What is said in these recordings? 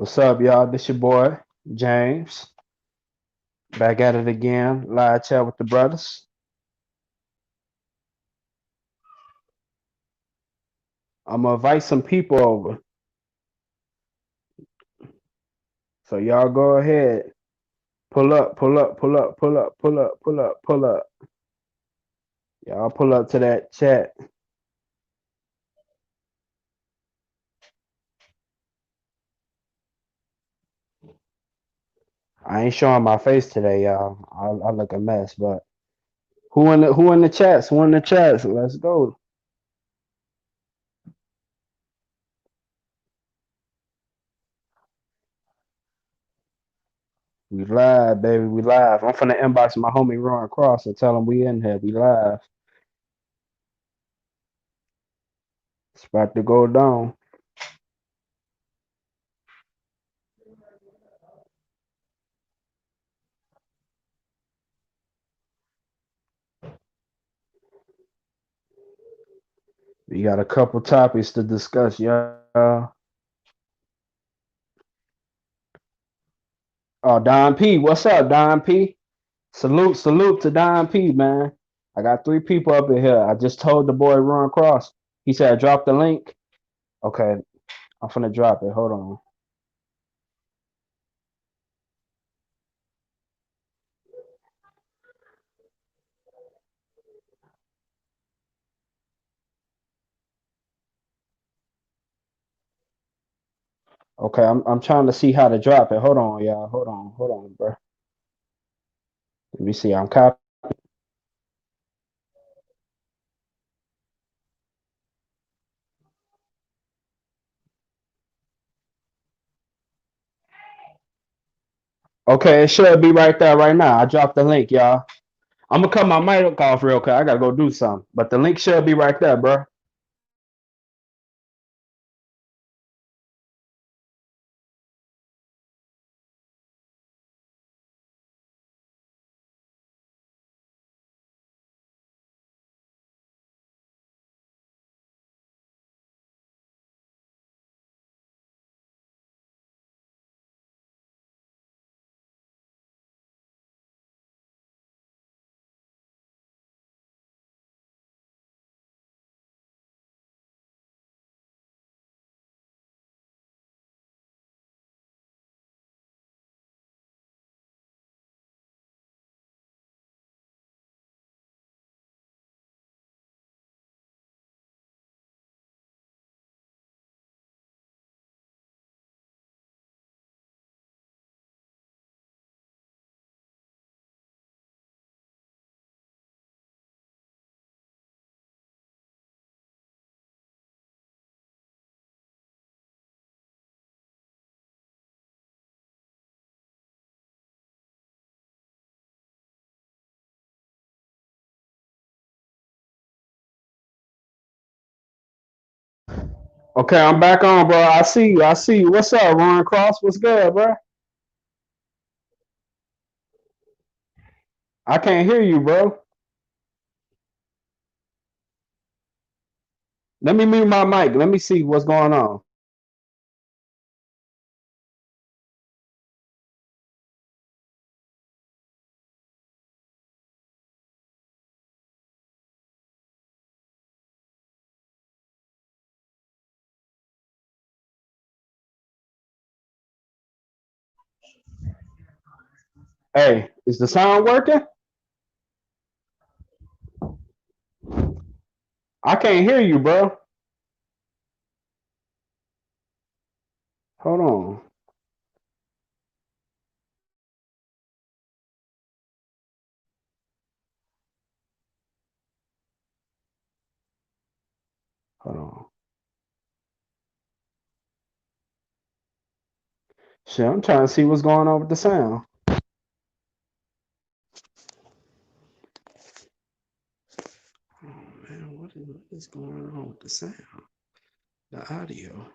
What's up, y'all? This your boy, James. Back at it again. Live chat with the brothers. I'm gonna invite some people over. So y'all go ahead. Pull up, pull up, pull up, pull up, pull up, pull up, pull up. Y'all pull up to that chat. I ain't showing my face today, y'all. I look a mess, but who in the chats? Who in the chats? Let's go. We live, baby. We live. I'm finna inbox my homie Ron Cross and tell him we in here. We live. It's about to go down. We got a couple topics to discuss, y'all. Oh, Don P. What's up, Don P? Salute to Don P, man. I got three people up in here. I just told the boy Ron Cross. He said drop the link. Okay, I'm finna drop it. Hold on. Okay, I'm trying to see how to drop it. Hold on, y'all. Hold on, bro. Let me see. I'm copy. Okay, it should be right there right now. I dropped the link, y'all. I'm gonna cut my mic off real quick. I gotta go do something. But the link should be right there, bro. Okay, I'm back on, bro. I see you. I see you. What's up, Ron Cross? What's good, bro? I can't hear you, bro. Let me mute my mic. Let me see what's going on. Hey, is the sound working? I can't hear you, bro. Hold on. Hold on. Shit, I'm trying to see what's going on with the sound. Oh man, what is going on with the sound? The audio.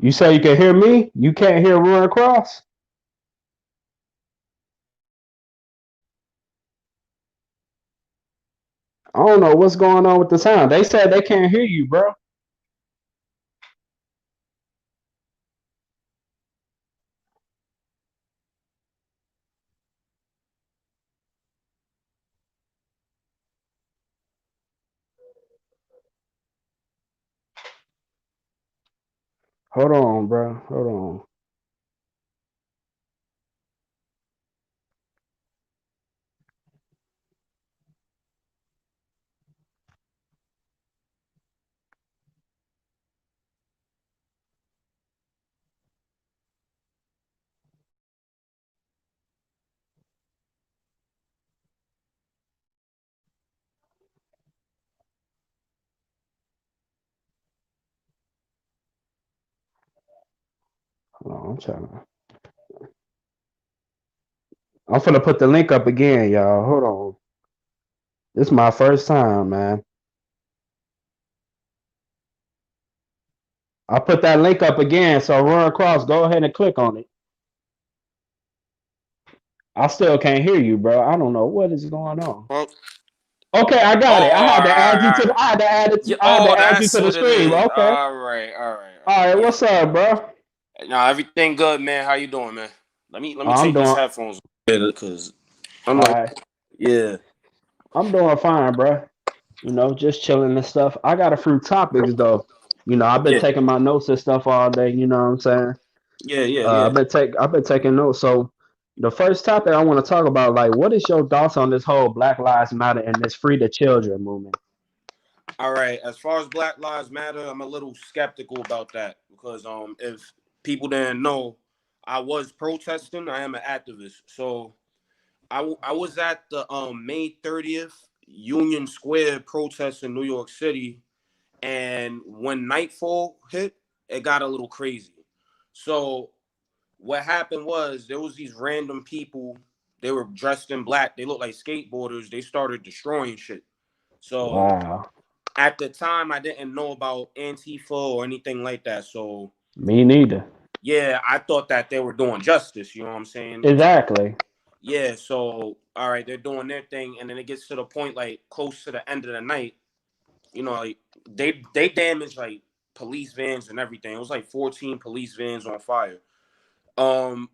You say you can hear me? You can't hear Run Cross? I don't know what's going on with the sound. They said they can't hear you, bro. Hold on, bro. Hold on. Hold on. I'm finna put the link up again, y'all. Hold on. This is my first time, man. I put that link up again, so Run Cross, go ahead and click on it. I still can't hear you, bro. I don't know what is going on. Well, Okay, I oh, got it. I had to add you all to right. the. I had to add it. Yeah, I had to oh, add you that's to the what it stream. is. Okay. All All right. right. Yeah. What's up, bro? Now everything good, man. How you doing, man? Let me I'm take these doing. headphones because I'm All like, right. yeah, I'm doing fine, bro. Just chilling and stuff. I got a few topics though. I've been yeah, taking my notes and stuff all day. You know what I'm saying? yeah. I've been taking notes. So the first topic I want to talk about, like, what is your thoughts on this whole Black Lives Matter and this Free the Children movement? All right. As far as Black Lives Matter, I'm a little skeptical about that because if people didn't know, I was protesting. I am an activist, so I was at the May 30th Union Square protest in New York City. And when nightfall hit, it got a little crazy. So what happened was there was these random people. They were dressed in black. They looked like skateboarders. They started destroying shit. So Wow. at the time, I didn't know about Antifa or anything like that. So Me neither. yeah, I thought that they were doing justice. You know what I'm saying? Exactly. Yeah. So all right, they're doing their thing, and then it gets to the point like close to the end of the night. Like they damaged like police vans and everything. It was like 14 police vans on fire.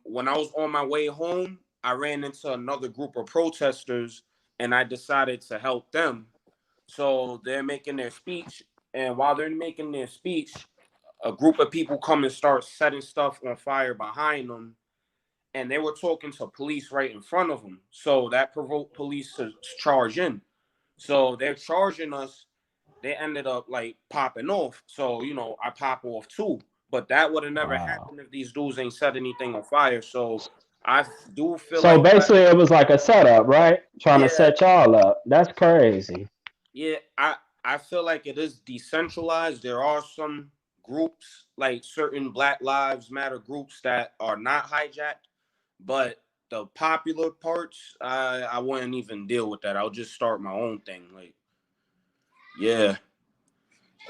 When I was on my way home, I ran into another group of protesters and I decided to help them. So they're making their speech, and while they're making their speech, a group of people come and start setting stuff on fire behind them, and they were talking to police right in front of them. So that provoked police to charge in. So they're charging us. They ended up like popping off. So, I pop off too. But that would have never Wow. happened if these dudes ain't set anything on fire. So I do feel So like basically, it was like a setup, right? Trying to yeah, set y'all up. That's crazy. yeah, I feel like it is decentralized. There are some groups, like certain Black Lives Matter groups that are not hijacked, but the popular parts, I wouldn't even deal with that. I'll just start my own thing. Like, yeah.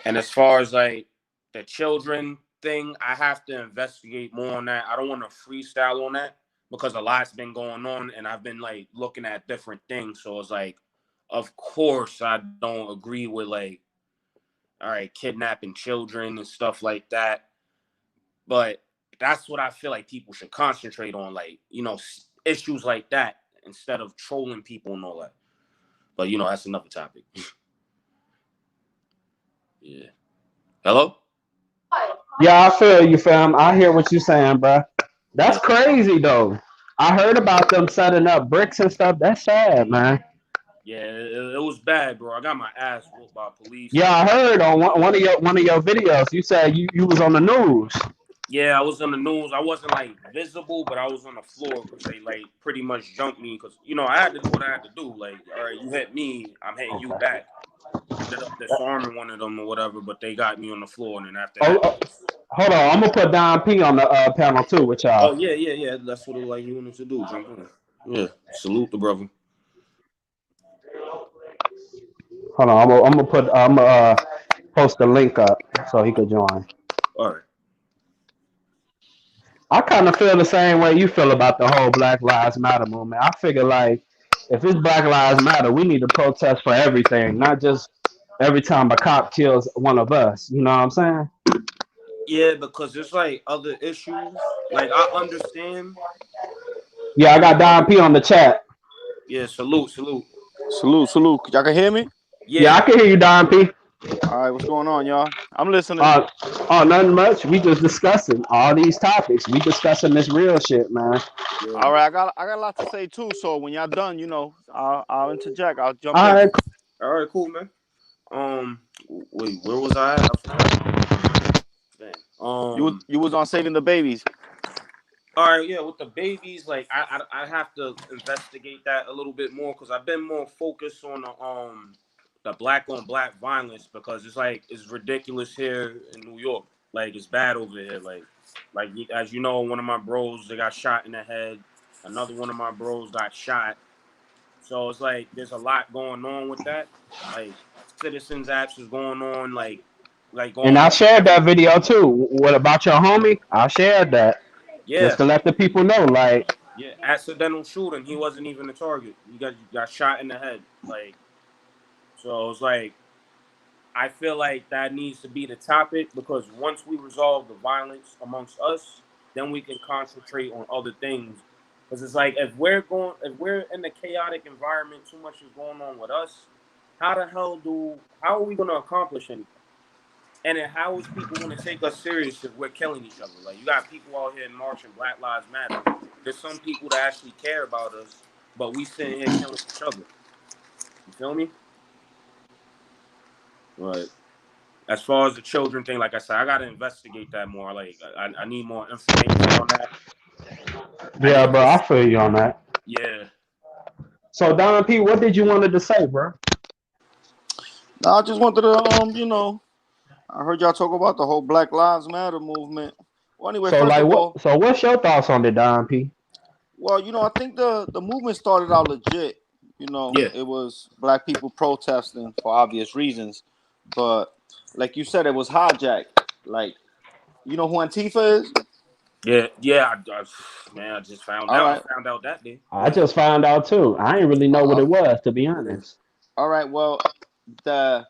And as far as like the children thing, I have to investigate more on that. I don't want to freestyle on that because a lot's been going on and I've been like looking at different things. So it's like, of course, I don't agree with like, all right, kidnapping children and stuff like that. But that's what I feel like people should concentrate on, like, issues like that instead of trolling people and all that. But, that's another topic. Yeah. Hello? Yeah, I feel you, fam. I hear what you're saying, bro. That's Yeah. crazy, though. I heard about them setting up bricks and stuff. That's sad, man. Yeah, it was bad, bro. I got my ass whooped by police. Yeah, I heard on one of your videos. You said you was on the news. Yeah, I was on the news. I wasn't like visible, but I was on the floor because they like pretty much jumped me because I had to do what I had to do. Like, all right, you hit me, I'm hitting you Okay. back. Ended up disarming one of them or whatever, but they got me on the floor, and then after Oh, that, oh, hold on. I'm gonna put Don P on the panel too with oh y'all. yeah. That's what it like you wanted to do. Jump in. Yeah, salute the brother. Hold on. I'm gonna post the link up so he could join. All right. I kind of feel the same way you feel about the whole Black Lives Matter movement. I figure like if it's Black Lives Matter, we need to protest for everything, not just every time a cop kills one of us. You know what I'm saying? Yeah, because there's like other issues. Like I understand Yeah, I there's got Don other. P on the chat. Yeah, salute, salute. Salute, salute. Y'all can hear me? Yeah, I Yeah, can hear you, Don P. All right, what's going on, y'all? I'm listening. Uh, oh, nothing much. We just discussing all these topics. We discussing this real shit, man. yeah. All right, I got a lot to say too. So when y'all done, I'll interject. I'll jump All in. right, All right, cool, man. Wait, where was I at? I forgot. Dang. You was on saving the babies. All right, yeah, with the babies, like I have to investigate that a little bit more because I've been more focused on the black on black violence because it's like it's ridiculous here in New York. Like it's bad over here. Like as you know, one of my bros they got shot in the head. Another one of my bros got shot. So it's like there's a lot going on with that. Like citizens acts is going on. Like and going I on shared every that video too. What about your homie? I shared that just yeah. to let the people know. Like, Yeah, accidental shooting. He wasn't even the target. He got shot in the head. Like so, it's like I feel like that needs to be the topic because once we resolve the violence amongst us, then we can concentrate on other things. Because it's like if we're in a chaotic environment, too much is going on with us. How are we going to accomplish anything? And then how is people going to take us serious if we're killing each other? Like you got people out here marching Black Lives Matter. There's some people that actually care about us, but we sitting here killing each other. You feel me? Right. As far as the children thing, like I said, I got to investigate that more. Like I need more information on that. I yeah, need bro, I feel you on that. yeah. So, Don P, what did you wanted to say, bro? No, I just wanted to I heard y'all talk about the whole Black Lives Matter movement. Well, anyway, So, first like, of what? all, So, what's your thoughts on it, Don P? well, I think the movement started out legit. Yeah. It was black people protesting for obvious reasons, but like you said, it was hijacked. Like, you know who Antifa is? Yeah. Man, I just found All out. I right, found out that day. I Yeah. just found out too. I didn't really know what uh, it was, to be Yeah. honest. all right. Well, the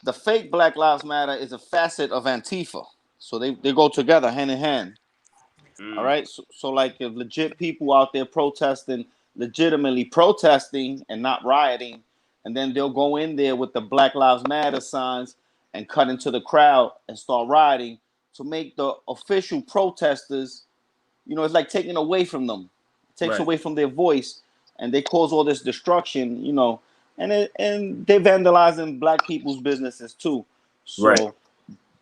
the fake Black Lives Matter is a facet of Antifa, so they go together hand in hand. All Mm, right. So like if legit people out there protesting, legitimately protesting and not rioting, and then they'll go in there with the Black Lives Matter signs and cut into the crowd and start rioting to make the official protesters, it's like taking away from them. It takes right. away from their voice and they cause all this destruction, and they vandalizing black people's businesses too. Right. So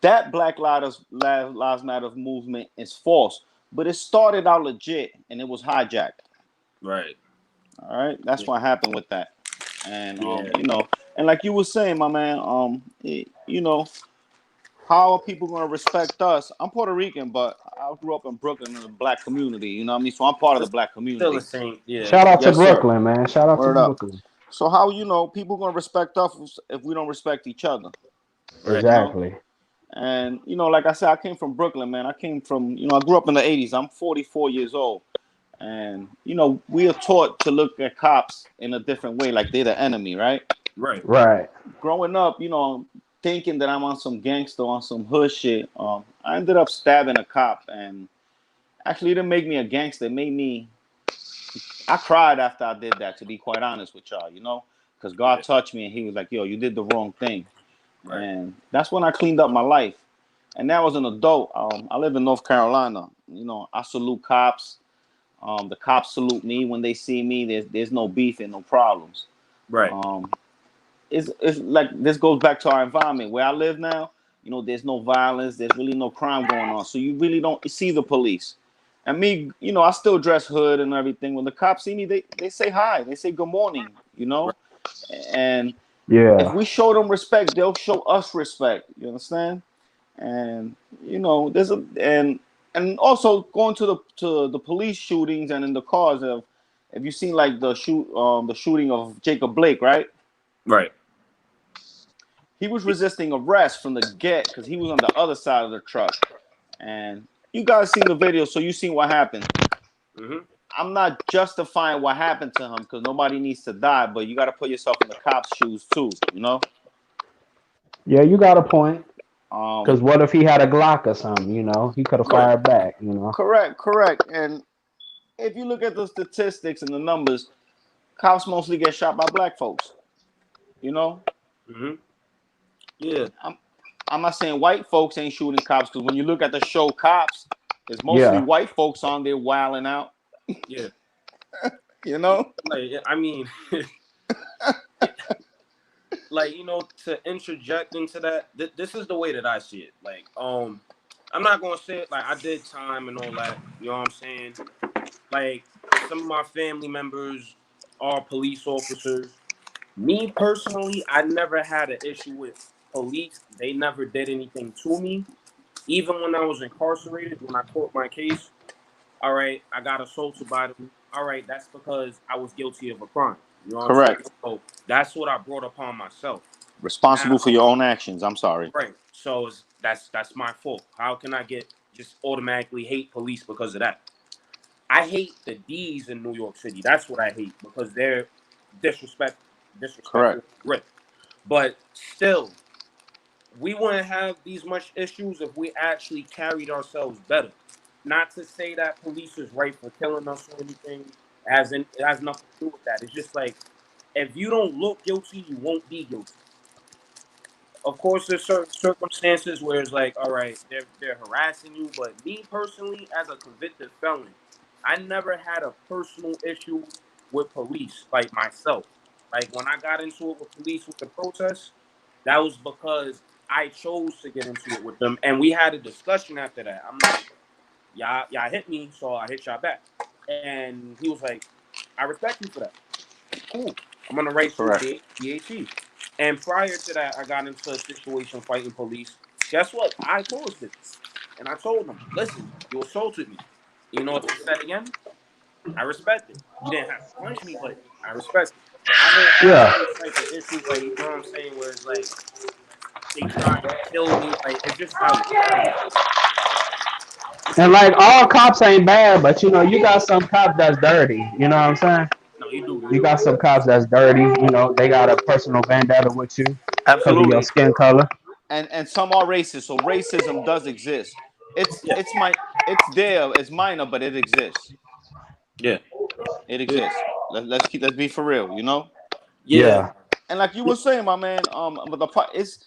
that Black Lives Matter movement is false, but it started out legit and it was hijacked. Right. All right, that's Yeah. what happened with that, and Yeah. and like you were saying, my man, how are people gonna respect us? I'm Puerto Rican, but I grew up in Brooklyn in the black community. You know what I mean? So I'm part of the It's black still the community. same. Yeah. Shout out to Yes, sir. Brooklyn, man. Shout out to Word up. Brooklyn. So how people gonna respect us if we don't respect each other? Right. You know? Exactly. And like I said, I came from Brooklyn, man. I came from, I grew up in the '80s. I'm 44 years old, and we are taught to look at cops in a different way, like they're the enemy, right? Right. Right. Growing up, thinking that I'm on some gangster, on some hood shit, I ended up stabbing a cop, and actually, it didn't make me a gangster. It made me. I cried after I did that, to be quite honest with y'all, because God Yeah. touched me, and He was like, "Yo, you did the wrong thing," Right. and that's when I cleaned up my life. And now as an adult, I live in North Carolina. I salute cops. The cops salute me when they see me. There's no beef and no problems. Right. Um, it's like this goes back to our environment where I live now. There's no violence. There's really no crime going on. So you really don't see the police. And me, I still dress hood and everything. When the cops see me, they say hi. They say good morning. Right. And if Yeah. we show them respect, they'll show us respect. You understand? And there's a and also going to the police shootings and in the cars of, have you seen like the shooting of Jacob Blake, right? Right. He was resisting arrest from the get because he was on the other side of the truck, and you guys seen the video, so you seen what happened. Mm-hmm. I'm not justifying what happened to him because nobody needs to die, but you got to put yourself in the cop's shoes too, you know. Yeah, you got a point. Um, Because what if he had a Glock or something? You know, he could have Right. fired back. You know. correct. And if you look at the statistics and the numbers, cops mostly get shot by black folks. You know, Mm-hmm. Yeah. I'm not saying white folks ain't shooting cops because when you look at the show Cops, it's mostly Yeah. white folks on there wilding out. Yeah. You know, Like, I mean, like, you know, to interject into that, this is the way that I see it. Like, I'm not gonna say it like I did time and all that. You know what I'm saying? Like, some of my family members are police officers. Me personally, I never had an issue with police. They never did anything to me. Even when I was incarcerated, when I caught my case, all right, I got assaulted by them. All right, that's because I was guilty of a crime. You know what I'm saying? correct. So that's what I brought upon myself. Responsible Now, for your own actions. I'm sorry. right. So that's my fault. How can I get just automatically hate police because of that? I hate the D's in New York City. That's what I hate because they're disrespectful, Correct. rip. But still, we wouldn't have these much issues if we actually carried ourselves better. Not to say that police is right for killing us or anything, it has nothing to do with that. It's just like if you don't look guilty, you won't be guilty. Of course, there's certain circumstances where it's like, all right, they're harassing you, but me personally, as a convicted felon, I never had a personal issue with police, like myself. Like when I got into it with police with the protests, that was because I chose to get into it with them, and we had a discussion after that. I'm like, y'all hit me, so I hit y'all back, and he was like, I respect you for that. Cool. I'm gonna write you Correct. BAT. And prior to that, I got into a situation fighting police. Guess what? I caused it. And I told them, listen, you assaulted me. You know what they said again? I respect it. You didn't have to punch me, but I respect it. I don't have Yeah. those type of issues, like, you know what I'm saying, where it's like they trying to kill me. Like, it's just how it sounds. And like all cops ain't bad, but you know, you got some cops that's dirty. You know what I'm saying? No, you do. You got some cops that's dirty. You know, they got a personal vendetta with you because of your Absolutely. skin color. And some are racist, so racism does exist. It's Yeah. it's my it's there. It's minor, but it exists. Yeah. It exists. Let's be for real. You know. Yeah. Yeah. And like you were saying, my man, but the part is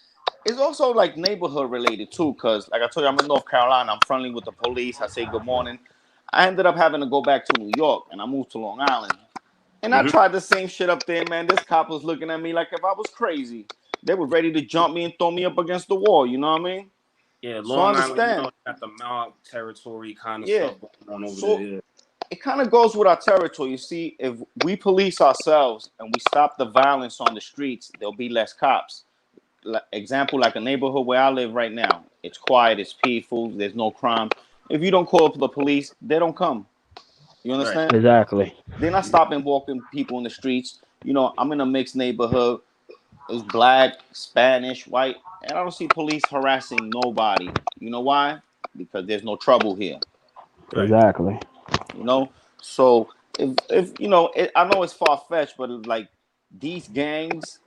it's also like neighborhood related too, because like I told you, I'm in North Carolina. I'm friendly with the police. I say good morning. I ended up having to go back to New York, and I moved to Long Island. And I Mhm. tried the same shit up there, man. This cop was looking at me like if I was crazy. They were ready to jump me and throw me up against the wall. You know what I mean? Yeah, So I Long Island, you understand. know, got the mob territory kind of Yeah. stuff going on over So there. Yeah. it kind of goes with our territory. You see, if we police ourselves and we stop the violence on the streets, there'll be less cops. Example, like a neighborhood where I live right now. It's quiet, it's peaceful, there's no crime. If you don't call up the police, they don't come. You Right. understand? Exactly. They're not stopping walking people in the streets. You know, I'm in a mixed neighborhood. It's black, Spanish, white, and I don't see police harassing nobody. You know why? Because there's no trouble here. Right. Exactly. You know, so if you know, I know it's far fetched, but like these gangs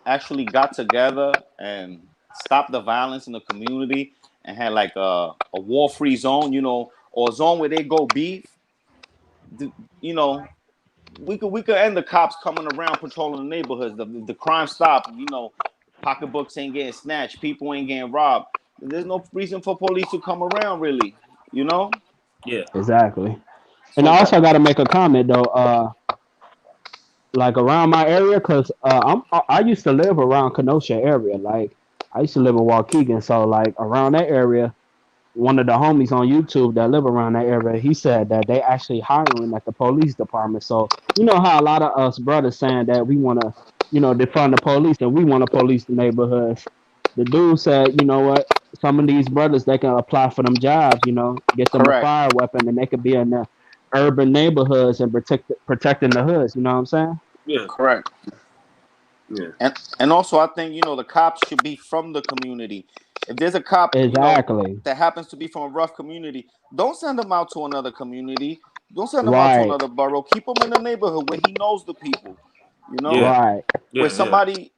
actually got together and stopped the violence in the community and had like a war free zone, you know, or a zone where they go beef. You know, we could end the cops coming around patrolling the neighborhoods. The crime stop. You know, pocketbooks ain't getting snatched. People ain't getting robbed. There's no reason for police to come around, really. You know. Yeah. Exactly. And So I that also got to make a comment though. Like around my area, cause I used to live around Kenosha area. Like I used to live in Waukegan, so like around that area, one of the homies on YouTube that live around that area, he said that they actually hiring at the police department. So you know how a lot of us brothers saying that we want to, you know, defund the police and we want to police the neighborhoods. The dude said, you know what? Some of these brothers they can apply for them jobs. You know, get them a correct. fire weapon and they could be in the urban neighborhoods and protecting the hoods. You know what I'm saying? Yeah. Correct. Yeah. And also I think, you know, the cops should be from the community. If there's a cop, you know, Exactly. that happens to be from a rough community, don't send them out to another community. Don't send them out to Right. another borough. Keep him in the neighborhood where he knows the people. You know, Yeah. Right. where Yeah.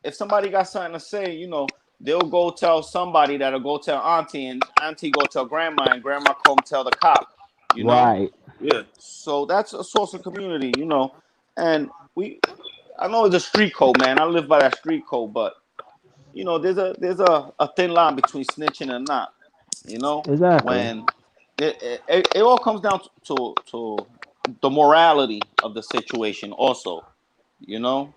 if somebody got something to say, you know, they'll go tell somebody that'll go tell auntie, and auntie go tell grandma, and grandma come tell the cop. You know, Right. Yeah. so that's a source of community. You know, and I know it's a street code, man. I live by that street code, but you know, there's a thin line between snitching and not. You know, Exactly. when it all comes down to the morality of the situation. Also, you know,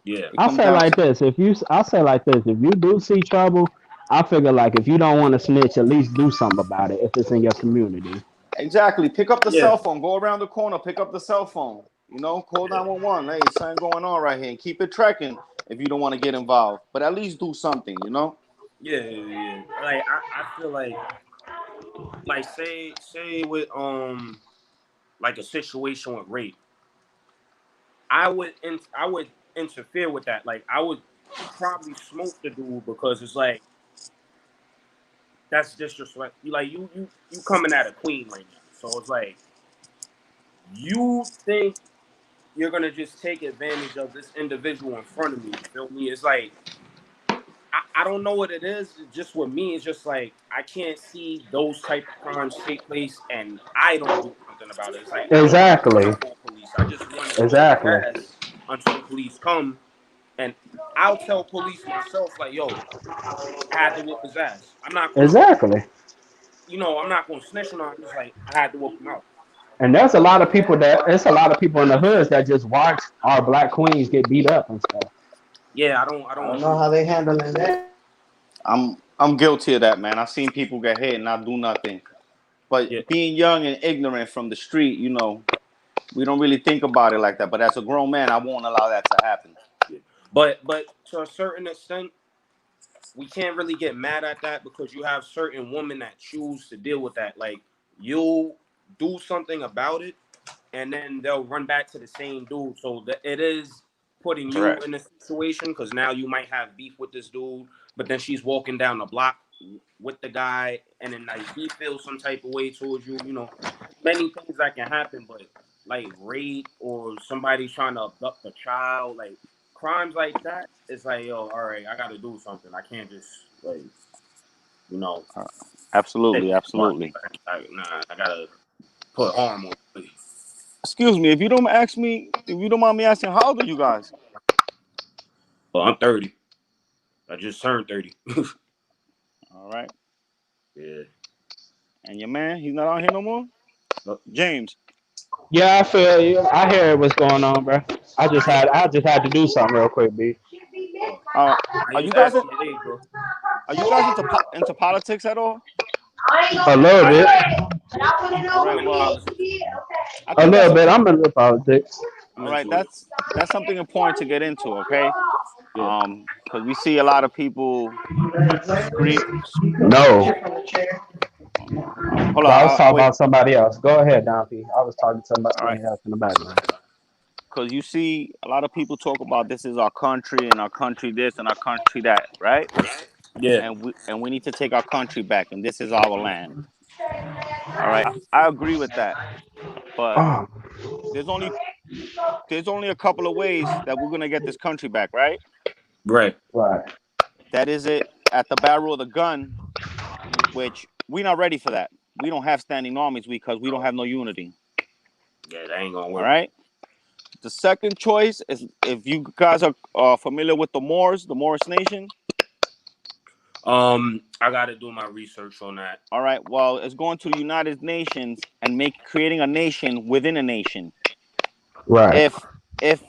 Yeah. it I comes say down like to this. I say like this. If you do see trouble, I figure like if you don't want to snitch, at least do something about it if it's in your community. exactly pick up the Yeah. cell phone, go around the corner, pick up the cell phone. You know, call 911. Hey, something going on right here, and keep it tracking if you don't want to get involved. But at least do something. You know. Yeah. Like I feel like say with like a situation with rape, I would interfere with that. Like I would probably smoke the dude because it's like that's disrespect. Like you coming at a queen right now, so it's like you think you're gonna just take advantage of this individual in front of me. You feel me? It's like I don't know what it is. Just with me, it's just like I can't see those type of crimes take place, and I don't do something about it. It's like I don't even want Exactly. to call police. I just want to sit and Exactly. pass until police come, and I'll tell police myself, like, "Yo, I had to whoop his ass." I'm not gonna, Exactly. I'm not gonna snitch on him. I'm just like I had to whoop him out. And there's a lot of people that it's a lot of people in the hoods that just watch our black queens get beat up and stuff. Yeah, I I don't don't know agree. how they handling that. I'm guilty of that, man. I've seen people get hit and not do nothing. Yeah, But being young and ignorant from the street, you know, we don't really think about it like that. But as a grown man, I won't allow that to happen. yeah. But to a certain extent, we can't really get mad at that because you have certain women that choose to deal with that. Like you'll do something about it, and then they'll run back to the same dude. So it is putting you Correct. in a situation because now you might have beef with this dude, but then she's walking down the block with the guy, and then like he feels some type of way towards you. You know, many things that can happen, but like rape or somebody trying to abduct a child, like crimes like that, it's like, yo, all right, I got to do something. I can't just like, you know, take Absolutely, but absolutely. nah, I gotta put harm on it. Excuse me, if you don't mind me asking, how old are you guys? Well, I'm 30. I just turned 30. All right. Yeah. And your man, he's not out here no more? Look, James. Yeah, I feel you. I hear what's going on, bro. I just had to do something real quick, B. oh, Uh, I are just you guys asking your age, bro. are you guys into politics at all? A little bit. All right. I'm in Well, politics. I A think that's little bit. something. I'm in the politics. I'm All right. into it. That's something important to get into. Okay. Yeah. Because we see a lot of people scream. No. Hold But I was on. talking Wait. about somebody else. Go ahead, Don P. I was talking to All right. somebody else in the background. Because you see a lot of people talk about this is our country and our country this and our country that, right? Yeah. And we need to take our country back, and this is our land. All right, I agree with that, but Oh, there's only there's only a couple of ways that we're gonna get this country back, right? Right. right. That is it at the barrel of the gun, which we're not ready for that. We don't have standing armies because we don't have no unity. Yeah, that ain't gonna All work. right. The second choice is if you guys are familiar with the Moorish nation. I gotta do my research on that. All right. Well, it's going to the United Nations and creating a nation within a nation. Right. If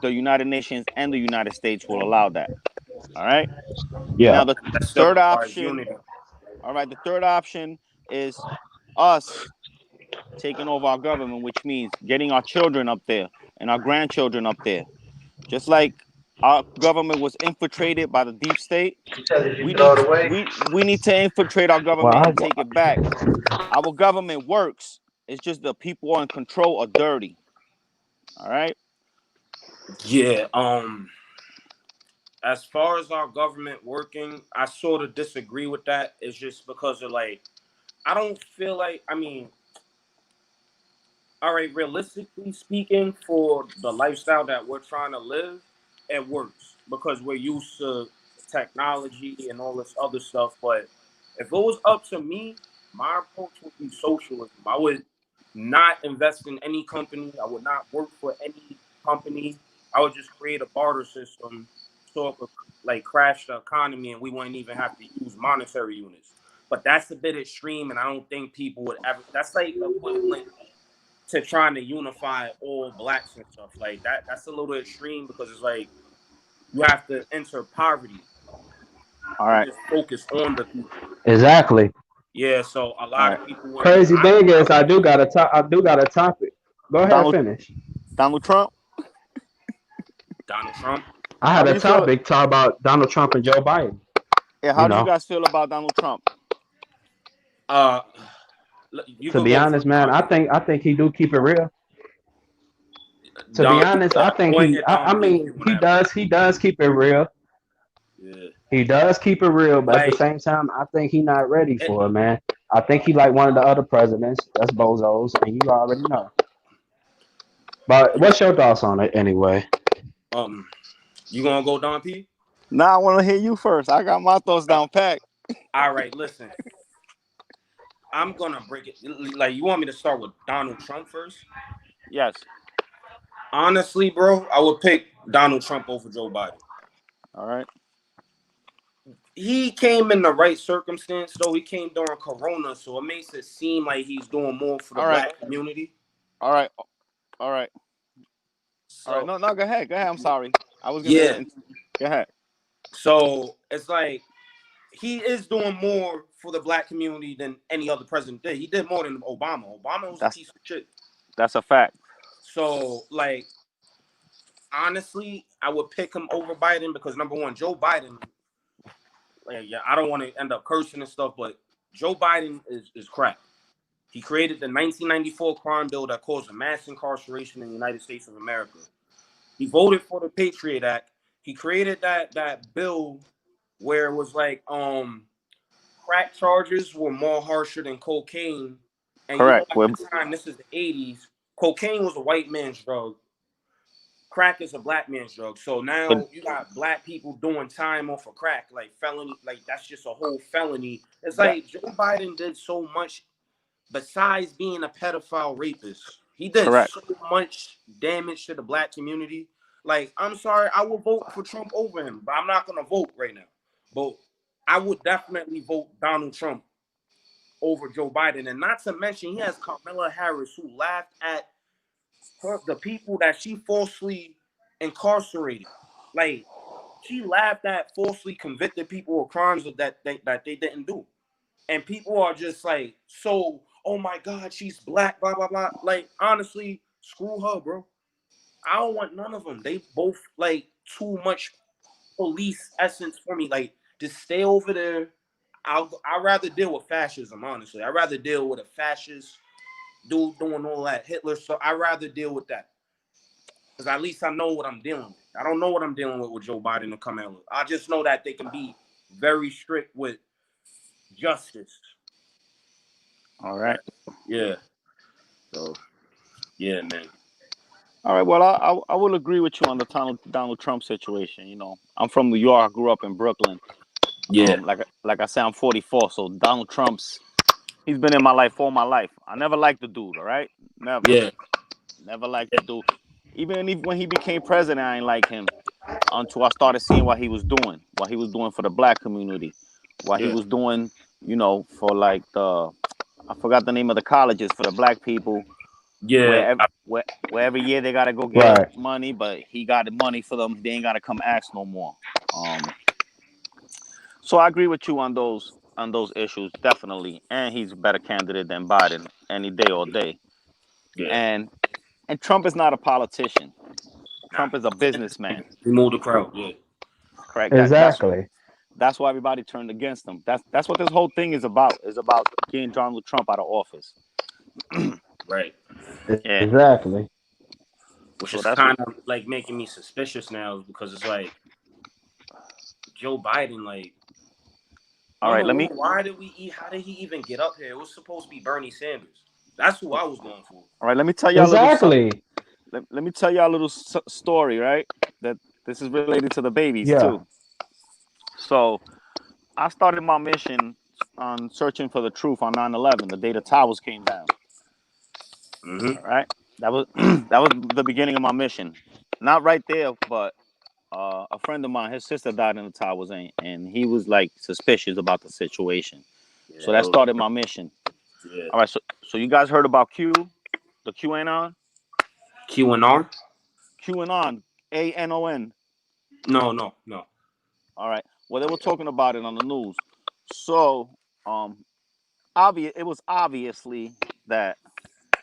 the United Nations and the United States will allow that. All right. Yeah. Now the That still third requires option. unity. All right. The third option is us taking over our government, which means getting our children up there and our grandchildren up there. Just like our government was infiltrated by the deep state, You throw it away. we need to infiltrate our Well, government and take it back. Our government works. It's just the people in control are dirty. All right. Yeah. as far as our government working, I sort of disagree with that. It's just because of like, I don't feel like, I mean, all right, realistically speaking, for the lifestyle that we're trying to live, it works because we're used to technology and all this other stuff. But if it was up to me, my approach would be socialism. I would not invest in any company. I would not work for any company. I would just create a barter system so it could like crash the economy and we wouldn't even have to use monetary units. But that's a bit extreme, and I don't think people would ever. That's like equivalent to trying to unify all blacks and stuff like that. That's a little extreme because it's like you have to enter poverty All and right. just focus on the people. Exactly. Yeah, so a All lot right. of people would. Crazy thing is, I do got a topic. Go ahead, Donald finish. Donald Trump. Donald Trump. I How had do a you feel? topic talk about Donald Trump and Joe Biden. Yeah. You How do you know, guys feel about Donald Trump? Uh, you to could be go honest, first, man, Don I P. think he do keep it real. To be Don P. honest, I think Go ahead, I Don P. If mean, you want to have a he does keep it real. yeah, He does keep it real, but at the like same time, I think he not ready it, for it, man. I think he like one of the other presidents. That's bozos, and you already know. But yeah. what's your thoughts on it anyway? You gonna go, Don P? Now I want to hear you first. I got my thoughts down pat. All right, listen. I'm gonna break it. Like, you want me to start with Donald Trump first? Yes. Honestly, bro, I would pick Donald Trump over Joe Biden. All right. He came in the right circumstance, though. He came during Corona, so it makes it seem like he's doing more for the All right. black community. All right. All right. All right. So No, no. Go ahead. Go ahead. I'm sorry. I was yeah, gonna. Go ahead. so it's like he is doing more for the black community than any other president did. He did more than Obama. Obama was a piece of shit. That's a fact. So, like, honestly, I would pick him over Biden because number one, Joe Biden. Like, yeah, I don't want to end up cursing and stuff, but Joe Biden is crap. He created the 1994 crime bill that caused a mass incarceration in the United States of America. He voted for the Patriot Act. He created that bill where it was like crack charges were more harsher than cocaine. And you know, Correct. at the time, this is the 80s, cocaine was a white man's drug. Crack is a black man's drug. So now you got black people doing time off of crack, like felony, like that's just a whole felony. It's like Joe Biden did so much besides being a pedophile rapist. He did Correct. so much damage to the black community. Like, I'm sorry, I will vote for Trump over him, but I'm not gonna vote right now. But I would definitely vote Donald Trump over Joe Biden. And not to mention, he has Kamala Harris, who laughed at the people that she falsely incarcerated. Like, she laughed at falsely convicted people of crimes that they didn't do. And people are just like, so, oh my God, she's black, blah, blah, blah. Like, honestly, screw her, bro. I don't want none of them. They both, like, too much police essence for me. Like, just stay over there. I'd rather deal with fascism, honestly. I'd rather deal with a fascist dude doing all that Hitler. So I'd rather deal with that. Because at least I know what I'm dealing with. I don't know what I'm dealing with Joe Biden and Kamala. I just know that they can be very strict with justice. All right. Yeah. So, yeah, man. All right. Well, I will agree with you on the Donald Trump situation. You know, I'm from New York. I grew up in Brooklyn. Yeah. Like I said, I'm 44. So Donald he's been in my life all my life. I never liked the dude. All right. Never. Yeah. Never liked the dude. Even when he became president, I ain't like him until I started seeing what he was doing for the black community, what he was doing, you know, for like I forgot the name of the colleges for the black people. Yeah. Where every year they gotta go get money, but he got the money for them. They ain't gotta come ask no more. So I agree with you on those issues, definitely. And he's a better candidate than Biden any day all day. Yeah. And Trump is not a politician. Trump is a businessman. He moved the crowd. Yeah. Correct. Exactly. That's why everybody turned against him. That's what this whole thing is about. Is about getting Donald Trump out of office. Right. Yeah. Exactly. Which is kind of like making me suspicious now because it's like Joe Biden. Like, All right, let me. why did we eat? How did he even get up here? It was supposed to be Bernie Sanders. That's who I was going for. All right, let me tell y'all Exactly. let me tell y'all a little story, right? That this is related to the babies Yeah. too. So, I started my mission on searching for the truth on 9/11, the day the towers came down. Mm-hmm. All right, that was that was the beginning of my mission. Not right there, but a friend of mine, his sister died in the towers, and he was like suspicious about the situation. Yeah, So that started my mission. Yeah. All right, so you guys heard about the QAnon? QAnon? QAnon, ANON. No. All right. Well, they were talking about it on the news. So, it was obviously that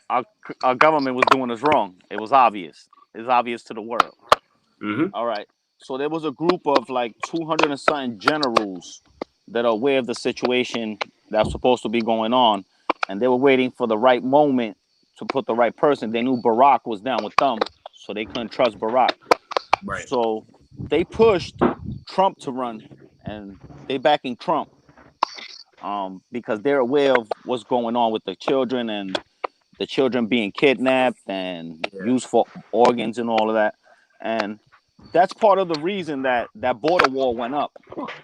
our government was doing us wrong. It was obvious. It's obvious to the world. Mm-hmm. All right. So there was a group of like 200 and something generals that are aware of the situation that's supposed to be going on, and they were waiting for the right moment to put the right person. They knew Barack was down with them, so they couldn't trust Barack. Right. So they pushed Trump to run, and they backing Trump because they're aware of what's going on with the children and the children being kidnapped and used for organs and all of that. And that's part of the reason that border wall went up.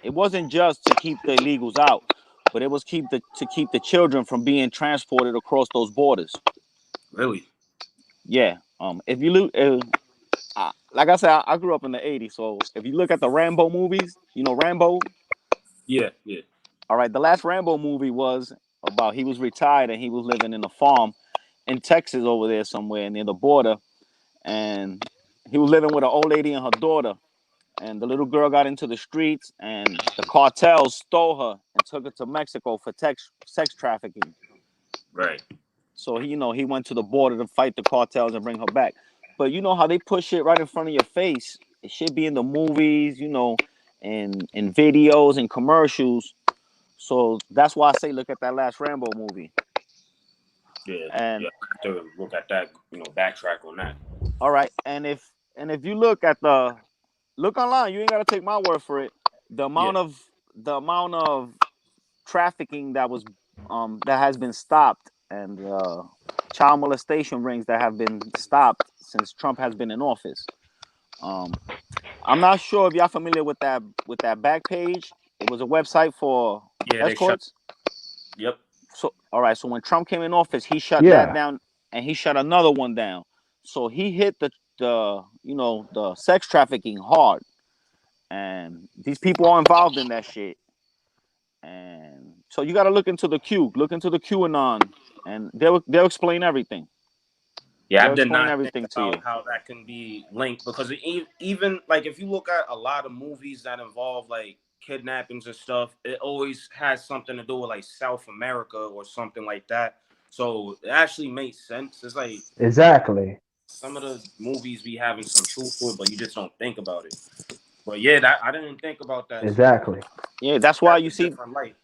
It wasn't just to keep the illegals out, but it was to keep the children from being transported across those borders. Really? Yeah. If you look, like I said, I grew up in the '80s, so if you look at the Rambo movies, you know Rambo. Yeah. All right, the last Rambo movie was about he was retired and he was living in a farm in Texas over there somewhere near the border, and he was living with an old lady and her daughter. And the little girl got into the streets, and the cartels stole her and took her to Mexico for sex trafficking. Right. So he went to the border to fight the cartels and bring her back. But you know how they put shit right in front of your face. It should be in the movies, in videos and commercials. So that's why I say look at that last Rambo movie. Yeah. And I have to look at that. Backtrack on that. all right, and if you look online, you ain't gotta take my word for it. The amount of trafficking that has been stopped, and child molestation rings that have been stopped since Trump has been in office. I'm not sure if y'all familiar with that Backpage. It was a website for escorts. Yep. So all right, so when Trump came in office, he shut Yeah. that down, and he shut another one down. So he hit the sex trafficking hard, and these people are involved in that shit. And so you got to look into the QAnon, and they'll explain everything. Yeah, They'll I did explain not think everything to you. about how that can be linked because even like if you look at a lot of movies that involve like kidnappings and stuff, it always has something to do with like South America or something like that. So it actually makes sense. It's like Exactly. some of the movies be having some truth to it, but you just don't think about it. But yeah, that I didn't think about that. Exactly. Yeah, that's why you see light.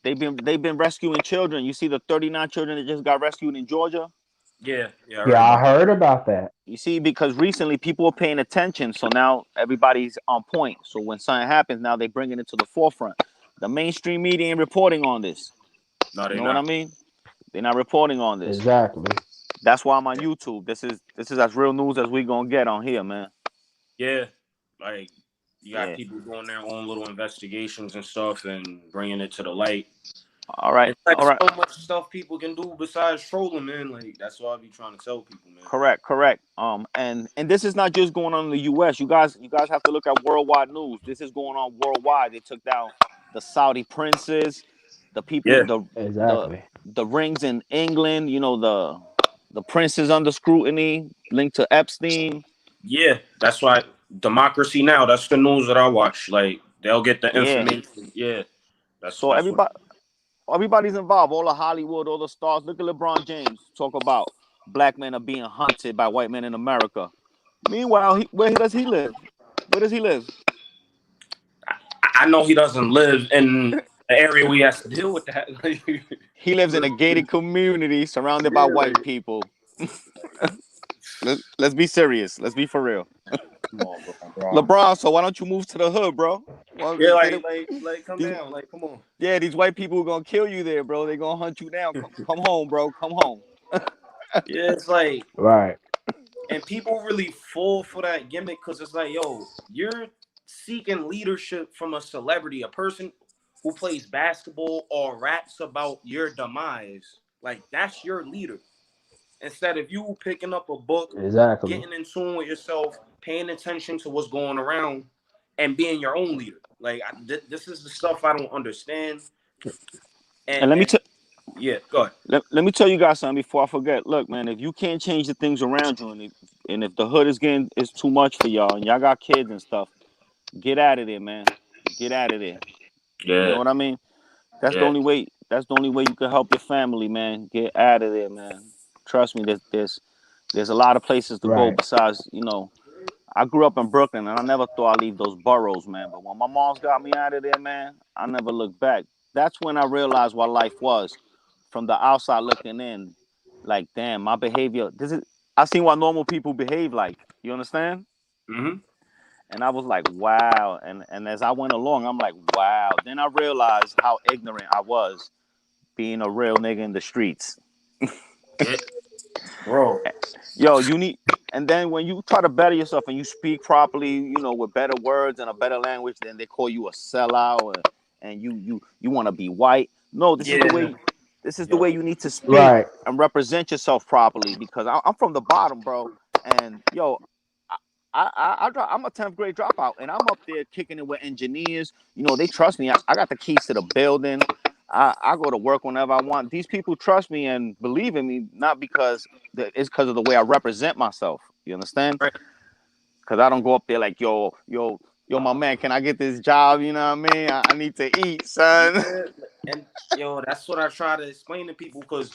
they've been rescuing children. You see the 39 children that just got rescued in Georgia. Yeah, I heard about that. You see, because recently people are paying attention, so now everybody's on point. So when something happens, now they bring it to the forefront. The mainstream media ain't reporting on this. No, You they're know not. what I mean? They're not reporting on this. Exactly. That's why I'm on YouTube. This is as real news as we gonna get on here, man. Yeah, like you got people doing their own little investigations and stuff and bringing it to the light. All right, it's like all right. So much stuff people can do besides trolling, man. Like that's what I be trying to tell people, man. Correct. And this is not just going on in the U.S. You guys have to look at worldwide news. This is going on worldwide. They took down the Saudi princes, the people, the rings in England. You know the princes under scrutiny linked to Epstein. Yeah, that's why Democracy Now. That's the news that I watch. Like they'll get the information. Yeah, so everybody's involved. All of Hollywood, all the stars. Look at LeBron James talk about black men are being hunted by white men in America. Meanwhile, where does he live? Where does he live? I know he doesn't live in the area where he has to deal with that. He lives in a gated community surrounded by white people. Let's be serious. Let's be for real. Come on, bro. LeBron, so why don't you move to the hood, bro? Well, Yeah, get it. like come These, down, like come on. yeah, these white people are gonna kill you there, bro. They're gonna hunt you down. Come home, bro. Come home. Yeah, it's like, Right. and people really fall for that gimmick because it's like, yo, you're seeking leadership from a celebrity, a person who plays basketball or raps about your demise. Like that's your leader. Instead of you picking up a book, Exactly. getting in tune with yourself, paying attention to what's going around, and being your own leader. Like this is the stuff I don't understand. And let me And tell. yeah, go ahead. Let me tell you guys something before I forget. Look, man, if you can't change the things around you, and if the hood is too much for y'all, and y'all got kids and stuff, get out of there, man. Get out of there. You know Yeah, what I mean? That's the yeah, only way. That's the only way you can help your family, man. Get out of there, man. Trust me. There's a lot of places to go Right. besides, I grew up in Brooklyn, and I never thought I'd leave those boroughs, man. But when my mom's got me out of there, man, I never looked back. That's when I realized what life was from the outside looking in. Like, damn, my behavior. I seen what normal people behave like. You understand? mm-hmm. And I was like, wow. And as I went along, I'm like, wow. Then I realized how ignorant I was being a real nigga in the streets. Yeah, bro. Yo, you need, and then when you try to better yourself and you speak properly, with better words and a better language, then they call you a sellout, and you want to be white. No, this is the Yeah, way. This is the yep. way you need to speak Right. and represent yourself properly. Because I'm from the bottom, bro, and yo, I'm a 10th grade dropout, and I'm up there kicking it with engineers. They trust me. I got the keys to the building. I go to work whenever I want. These people trust me and believe in me, not because it's because of the way I represent myself. You understand? Right. Because I don't go up there like, yo, my man, can I get this job? You know what I mean? I need to eat, son. Yeah, and yo, that's what I try to explain to people because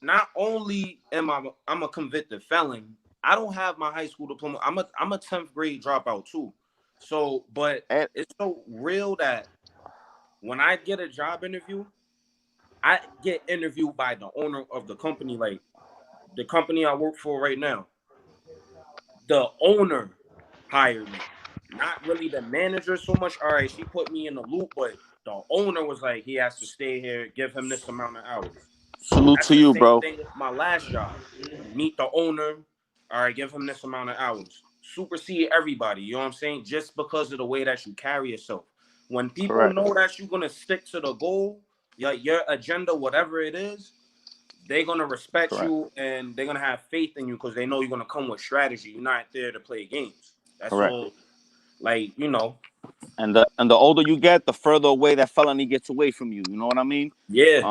not only I'm a convicted felon, I don't have my high school diploma. I'm a 10th grade dropout too. So, but And, it's so real that when I get a job interview, I get interviewed by the owner of the company, like the company I work for right now. The owner hired me, not really the manager so much. All right, she put me in the loop, but the owner was like, he has to stay here, give him this amount of hours. salute That's to the you, same bro. thing with my last job. Meet the owner. All right, give him this amount of hours. Supersede everybody. You know what I'm saying? Just because of the way that you carry yourself. When people Correct. know that you're gonna stick to the goal, your agenda, whatever it is, they're gonna respect Correct. you and they're gonna have faith in you because they know you're gonna come with strategy. You're not there to play games. That's Correct. all. Like you know, And the older you get, the further away that felony gets away from you. You know what I mean? yeah,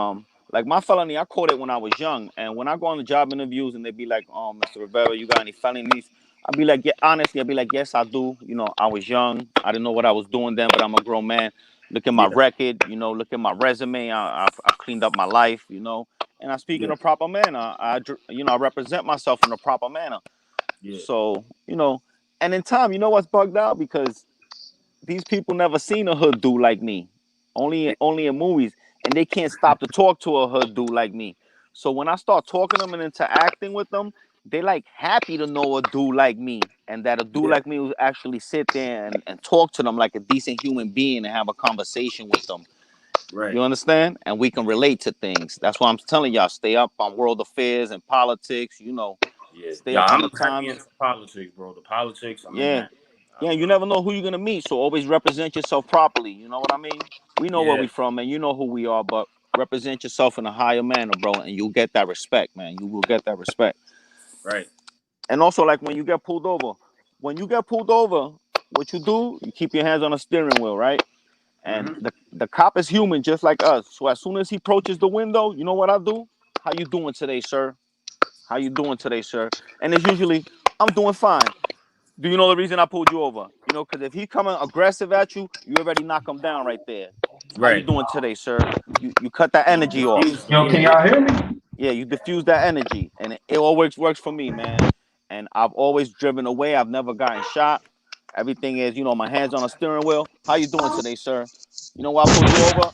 Like my felony, I caught it when I was young, and when I go on the job interviews and they be like, Mr. Rivera, you got any felonies? I'd be like, yeah, honestly, I'd be like, yes, I do. I was young, I didn't know what I was doing then, but I'm a grown man. Look at my yeah, record, look at my resume. I've cleaned up my life, and I speak in yeah, a proper manner. I represent myself in a proper manner. yeah, So, and in time, what's bugged out because these people never seen a hood dude like me, yeah, only in movies, and they can't stop to talk to a hood dude like me. So when I start talking to them and interacting with them, they like happy to know a dude like me, and that a dude yeah. like me will actually sit there and talk to them like a decent human being and have a conversation with them. Right. You understand? And we can relate to things. That's why I'm telling y'all, stay up on world affairs and politics. Yeah, Stay yeah. up on I'm the heavy times. into politics, bro. The politics. I'm in Yeah, that. yeah, you never know who you're gonna meet, so always represent yourself properly. You know what I mean? We know where Yeah, we from, and you know who we are, but represent yourself in a higher manner, bro, and you'll get that respect, man. You will get that respect. right. And also, like when you get pulled over, what you do, you keep your hands on the steering wheel, right? And Mm-hmm. the cop is human, just like us. So as soon as he approaches the window, you know what I do? How you doing today, sir? How you doing today, sir? And it's usually, I'm doing fine. Do you know the reason I pulled you over? Because if he coming aggressive at you, you already knock him down right there. How you Right. doing today, sir? You cut that energy off. Diffuse. Yo, can Yeah, y'all hear me? Yeah, you diffuse that energy, and it always works for me, man. And I've always driven away. I've never gotten shot. Everything is, my hands on a steering wheel. How you doing today, sir? You know why I pulled you over?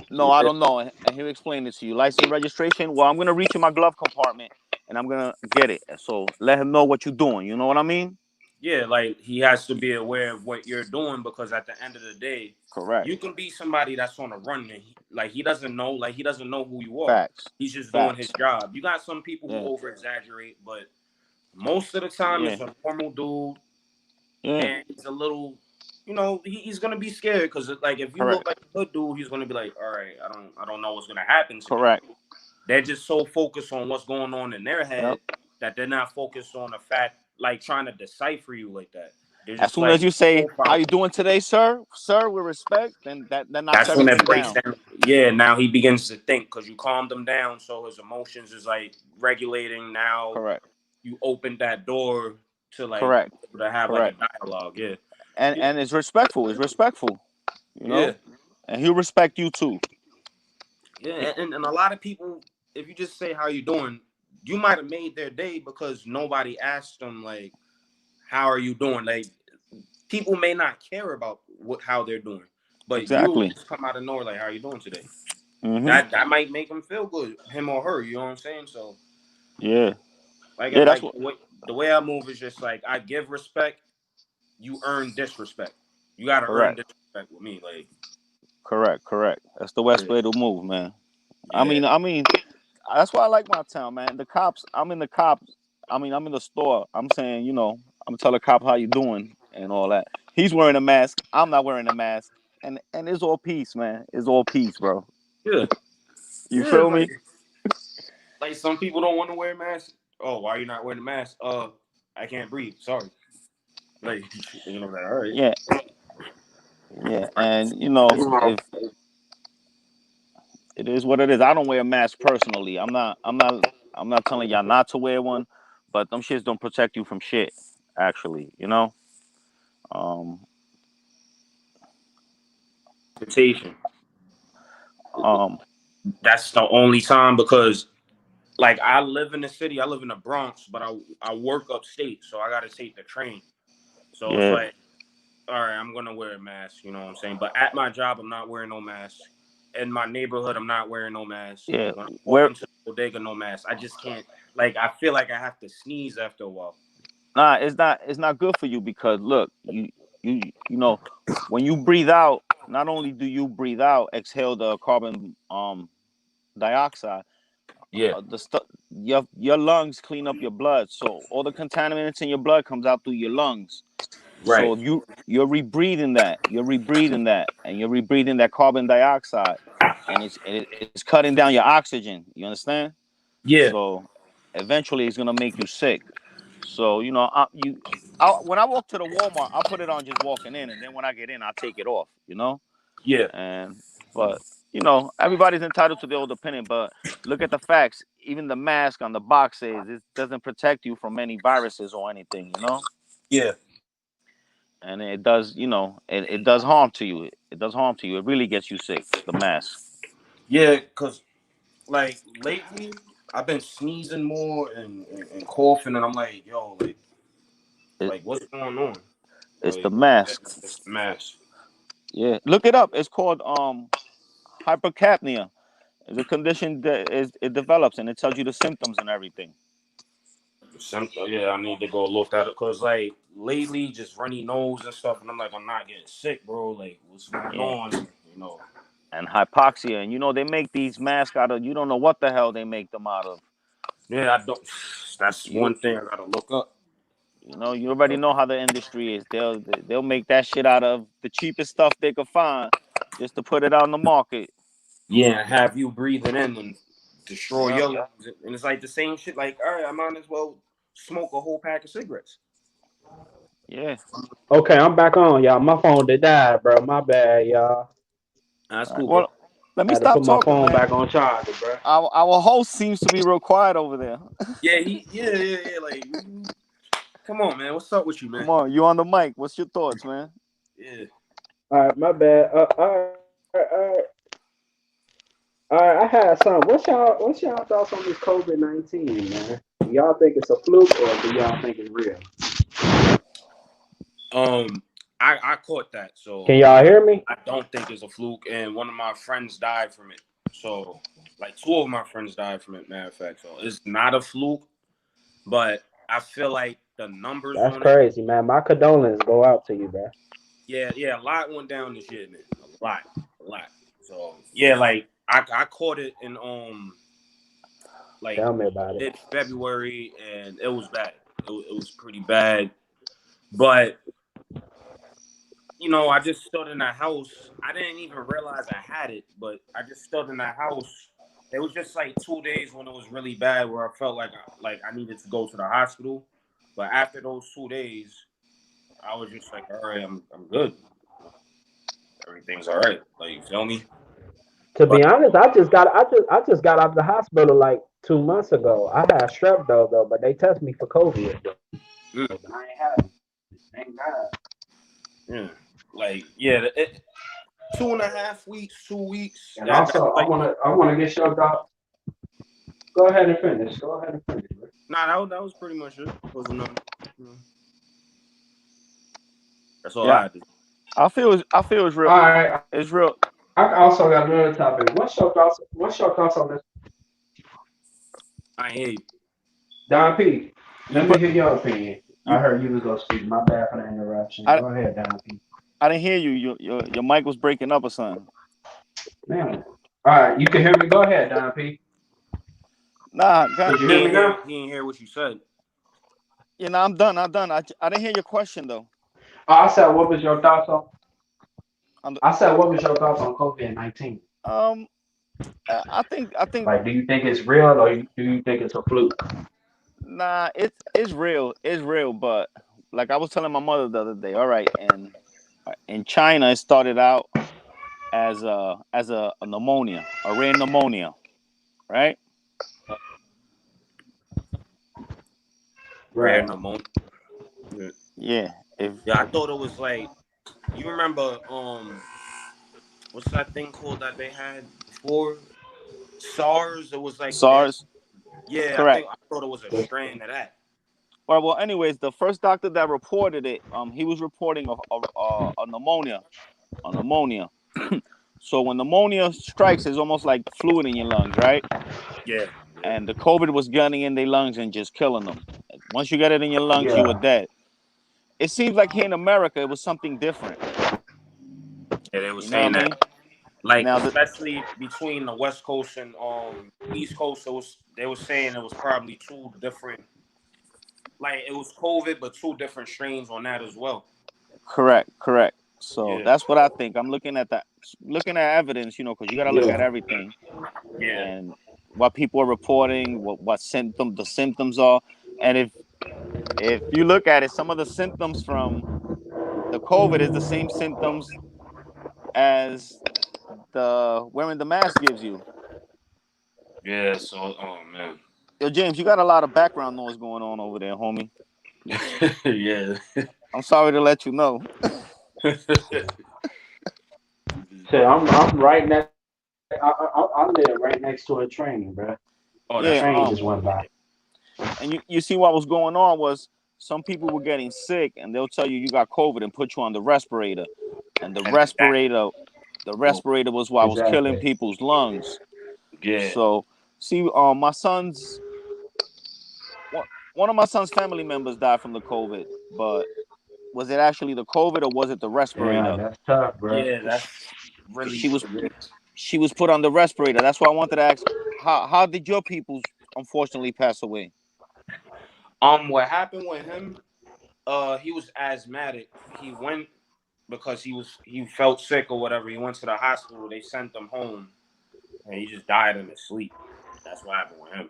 No, I yeah. don't know. And he'll explain it to you. License registration. Well, I'm gonna reach in my glove compartment and I'm gonna get it. So let him know what you're doing. You know what I mean? Yeah, like he has to be aware of what you're doing because at the end of the day, Correct. you can be somebody that's on a run and he doesn't know, who you are. Facts. He's just doing his Facts. job. You got some people who Yeah. over exaggerate, but most of the time Yeah. it's a normal dude, Yeah. and he's a little, he's gonna be scared because like if you Correct. look like a good dude, he's gonna be like, all right, I don't know what's gonna happen to me. Correct. They're just so focused on what's going on in their head that they're not focused on the fact, like trying to decipher you like that. As soon as you say, "How you doing today, sir?" Sir, with respect, then that knocks that's when everything it breaks down. down. Yeah, now he begins to think because you calmed him down, so his emotions is like regulating. Now Correct. you opened that door to like Correct. to have Correct. like a dialogue. Yeah, And it's respectful. It's respectful. You know, yeah, and he'll respect you too. yeah. And a lot of people, if you just say how you doing, you might have made their day because nobody asked them like, how are you doing? Like people may not care about how they're doing, but Exactly. you just come out of nowhere like, how are you doing today? Mm-hmm. That might make him feel good, him or her. You know what I'm saying? So yeah, like, yeah, like that's what. the way I move is just like I give respect, you earn disrespect. You gotta earn Correct. disrespect with me, like. Correct. Correct. That's the best way to move, man. Yeah. I mean, that's why I like my town, man. The cops. I'm in the cops. I'm in the store. I'm saying, I'm telling the cop how you doing and all that. He's wearing a mask. I'm not wearing a mask, and it's all peace, man. It's all peace, bro. Yeah. You Yeah, feel me? like some people don't want to wear masks. Oh, why are you not wearing a mask? I can't breathe. Sorry. Like, like, all right. Yeah. Yeah, and if it is what it is, I don't wear a mask personally. I'm not telling y'all not to wear one, but them shits don't protect you from shit. Actually, um, Invitation. um, That's the only time because, like, I live in the city. I live in the Bronx, but I work upstate, so I got to take the train. So it's yeah, like, all right, I'm gonna wear a mask. You know what I'm saying? But at my job, I'm not wearing no mask. In my neighborhood, I'm not wearing no mask. yeah. When I walk Where into the bodega, no mask. I just can't. Like, I feel like I have to sneeze after a while. Nah, it's not good for you because look, you when you breathe out, not only do you breathe out, exhale the carbon dioxide. Yeah. Your lungs clean up your blood, so all the contaminants in your blood comes out through your lungs. Right. So you're rebreathing that, and you're rebreathing that carbon dioxide, and it's cutting down your oxygen. You understand? Yeah. So eventually, it's gonna make you sick. So when I walk to the Walmart, I'll put it on just walking in, and then when I get in, I'll take it off. Yeah. And but everybody's entitled to their own opinion. But look at the facts. Even the mask on the box says it doesn't protect you from any viruses or anything. Yeah. And it does. It does harm to you. It does harm to you. It really gets you sick. The mask. Yeah. Cause like lately, I've been sneezing more and coughing, and I'm like, yo, It, what's going on? it's the Like, mask. it's the mask. Yeah, look it up. It's called hypercapnia. It's a condition that it develops, and it tells you the symptoms and everything. Yeah, I need to go look at it because like lately, just runny nose and stuff, and I'm like, I'm not getting sick, bro. Like, what's going Yeah. on? And hypoxia, and they make these masks out of. You don't know what the hell they make them out of. Yeah, I don't. That's You one thing I gotta look up. you already know how the industry is. They'll make that shit out of the cheapest stuff they could find, just to put it out on the market. Yeah, have you breathing in and destroy Yep. your lungs, and it's like the same shit. Like, all right, I might as well smoke a whole pack of cigarettes. Yeah. Okay, I'm back on, y'all. My phone did die, bro. My bad, y'all. That's All right. cool, bro. Well, let me Had to stop put my talking, phone man. back on charge, bro. Our host seems to be real quiet over there. Yeah, yeah. Like, come on, man. What's up with you, man? Come on, you on the mic. What's your thoughts, man? Yeah. All right, my bad. All right. I had some. What's y'all thoughts on this COVID-19, man? Do y'all think it's a fluke or do y'all think it's real? I caught that, so Can y'all hear me? I don't think it's a fluke, and one of my friends died from it. So, like, two of my friends died from it. Matter of fact, so it's not a fluke, but I feel like the numbers That's on it. crazy, man. My condolences go out to you, bro. Yeah, a lot went down this year, man. A lot. So yeah, like I caught it in like Tell me about it. mid-February, and it was bad. It was pretty bad. But I just stood in the house. I didn't even realize I had it, but I just stood in the house. It was just like 2 days when it was really bad, where I felt like I needed to go to the hospital. But after those 2 days, I was just like, all right, I'm good. Everything's all right. Like, you feel me? To be But honest, I just got out of the hospital like 2 months ago. I had strep though, but they tested me for COVID. mm, But I ain't had it. Thank God. yeah, like 2.5 weeks, 2 weeks. And That's also, like I wanna get your doc. Go ahead and finish. Bro. that was pretty much it. Wasn't nothing. That's all I Yeah, had to do. I feel it's real. All right. It's real. I also got another topic. What's your thoughts? What's your thoughts on this, I ain't hear you. Don P? You Let me put hear your opinion. you. I heard you was gonna speak. My bad for the interruption. I Go ahead, Don P. I didn't hear you. Your mic was breaking up or something. Man. All right, you can hear me. Go ahead, Don P. Nah, Did you He hear me ain't hear. now? He ain't hear what you said. I'm done. I didn't hear your question though. Oh, I said, what was your thoughts on? On the, I said, what was your thoughts on COVID-19? um, I think Like, do you think it's real or do you think it's a fluke? nah, it's real. It's real, but like I was telling my mother the other day. All right, and in China, it started out as a pneumonia, a rare pneumonia, right? Rare Right. pneumonia. Yeah. Yeah. If Yeah, I thought it was like you remember what's that thing called that they had before SARS? It was like that. SARS, Yeah, correct. I thought it was a strain of that. Well, anyways, the first doctor that reported it, he was reporting a pneumonia, a pneumonia. So when pneumonia strikes, it's almost like fluid in your lungs, right? Yeah. And the COVID was gunning in their lungs and just killing them. Once you get it in your lungs, you were Yeah. dead. It seems like here in America, it was something different. Yeah, they were You know saying what I that. mean? Like Now, especially between the West Coast and East Coast, they were saying it was probably two different. Like it was COVID, but two different strains on that as well. correct. So Yeah. that's what I think. I'm looking at that, looking at evidence, because you got to look at Yeah. everything Yeah. and what people are reporting, what the symptoms are, and if you look at it, some of the symptoms from the COVID is the same symptoms as the wearing the mask gives you. Yeah. So, oh man. Yo, James, you got a lot of background noise going on over there, homie. Yeah. I'm sorry to let you know. So I'm right next. I live right next to a train, bro. Oh, The that's Yeah, train just went by. and you see what was going on was some people were getting sick, and they'll tell you got COVID and put you on the respirator, and the and respirator, oh, was what was killing Exactly. people's lungs. yeah. So, see, my son's one of my son's family members died from the COVID, but was it actually the COVID or was it the Yeah, respirator? that's tough, bro. Yeah, that's really She was severe. she was put on the respirator. That's why I wanted to ask, how did your peoples unfortunately pass away? What happened with him? He was asthmatic. He went because he felt sick or whatever. He went to the hospital. They sent him home, and he just died in his sleep. That's what happened with him.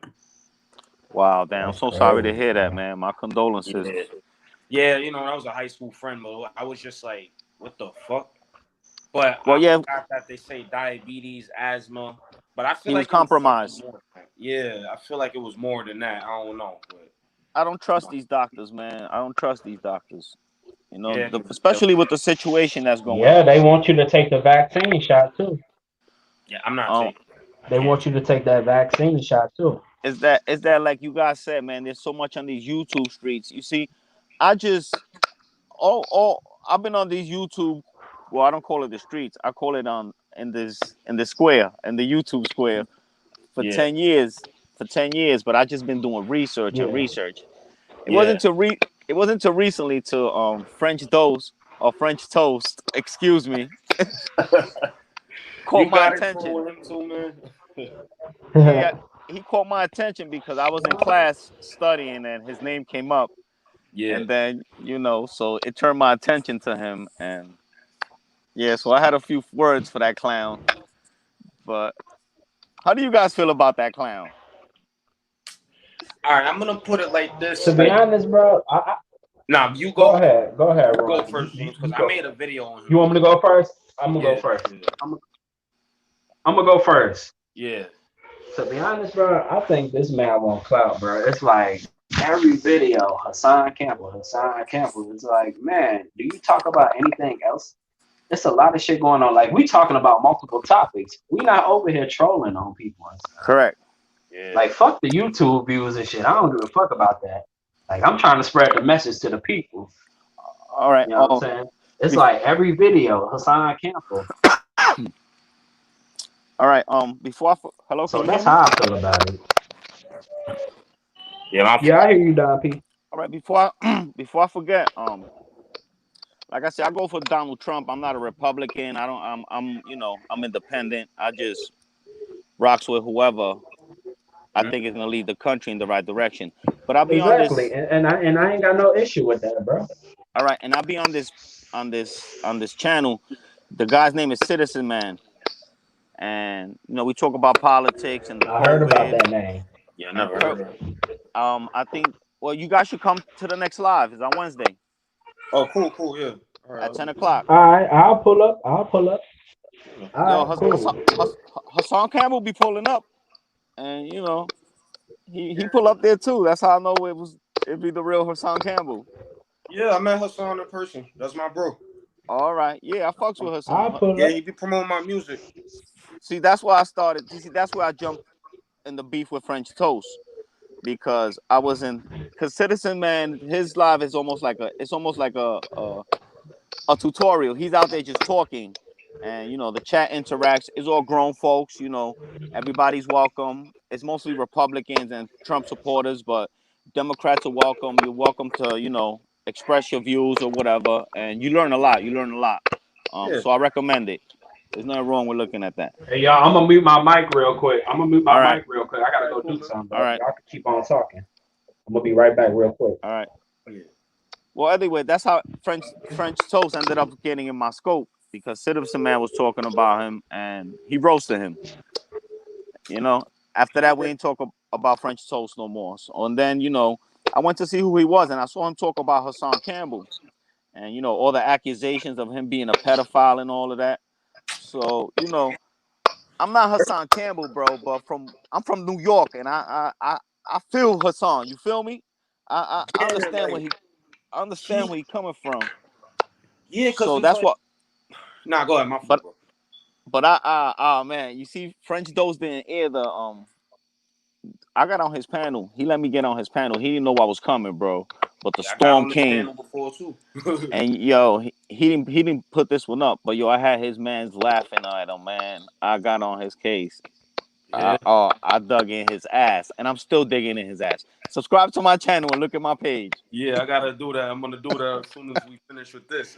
Wow, damn! I'm That's so sorry to crazy, hear that, man. man. My condolences. Yeah, yeah. That was a high school friend, but I was just like, what the fuck? But Well, I yeah, forgot that they say diabetes, asthma. But I feel he was like it was something compromised. more than that. Yeah, I feel like it was more than that. I don't know, but I don't trust these doctors, man. I don't trust these doctors. yeah, Especially with the situation that's going Yeah, on. they want you to take the vaccine shot too. yeah. I'm not Um, taking. I They can't. want you to take that vaccine shot too. is that like you guys said, man? There's so much on these YouTube streets. You see, I just all I've been on these YouTube. Well, I don't call it the streets. I call it on in the square, in the YouTube square for Yeah, 10 years. For 10 years, but I just been doing research and Yeah. research. It yeah, wasn't to read. it wasn't until recently to French Toast or French Toast, excuse me, caught You my got it attention. for him too, man. Yeah, he caught my attention because I was in class studying and his name came up, Yeah. and then so it turned my attention to him, and yeah, so I had a few words for that clown. But how do you guys feel about that clown? All right, I'm gonna put it like this. To be honest, bro, Nah, you go go. ahead, You go Ron. first, James, because I go. made a video on him. You want me to go first? I'm gonna Yeah, go first. yeah. I'm gonna go first. Yeah. To be honest, bro, I think this man won't clout, bro. It's like every video, Hassan Campbell. It's like, man, do you talk about anything else? It's a lot of shit going on. Like, we talking about multiple topics. We not over here trolling on people and stuff. Correct. Yeah. Like, fuck the YouTube views and shit. I don't give a fuck about that. Like, I'm trying to spread the message to the people. All right. You know what I'm saying? It's like every video, Hassan Campbell. All right. Before hello. So that's how I feel about it. Yeah, I hear you, Don P. All right. Before I forget, like I said, I go for Donald Trump. I'm not a Republican. I don't. I'm independent. I just rocks with whoever I think is gonna lead the country in the right direction. But I'll be on this. And I ain't got no issue with that, bro. All right, and I'll be on this channel. The guy's name is Citizen Man, and we talk about politics and the I heard about that name. Yeah, I never heard of it. I think. Well, you guys should come to the next live. It's on Wednesday. Oh, cool, yeah. All right, at 10 o'clock. All right, I'll pull up. Hassan Campbell be pulling up, and he pull up there too. That's how I know it'd be the real Hassan Campbell. Yeah, I met Hassan in person. That's my bro. All right, yeah, I fucks with Hassan. Yeah, he be promoting my music. See, that's why I started. See, that's where I jumped in the beef with French Toast, because because Citizen Man, his live is almost like a tutorial. He's out there just talking, and the chat interacts. It's all grown folks. Everybody's welcome. It's mostly Republicans and Trump supporters, but Democrats are welcome. You're welcome to express your views or whatever, and you learn a lot. So I recommend it. There's nothing wrong with looking at that. Hey, y'all, I'm gonna mute my mic real quick. I gotta go do something. All right. Y'all can keep on talking. I'm gonna be right back real quick. All right. Well, anyway, that's how French Toast ended up getting in my scope, because Citizen Man was talking about him and he roasted him. After that, we ain't talk about French Toast no more. So, and then, I went to see who he was, and I saw him talk about Hassan Campbell and, all the accusations of him being a pedophile and all of that. So, I'm not Hassan Campbell, bro, but I'm from New York, and I feel Hassan. You feel me? I understand where he's coming from. Yeah, because so that's what. Nah, go ahead, my fault, bro. But man, you see, French Toast didn't air the I got on his panel. He let me get on his panel. He didn't know I was coming, bro. But the storm came. Before too. And he didn't put this one up. But I had his mans laughing at him, man. I got on his case. Yeah. I dug in his ass, and I'm still digging in his ass. Subscribe to my channel and look at my page. Yeah, I gotta do that. I'm gonna do that as soon as we finish with this.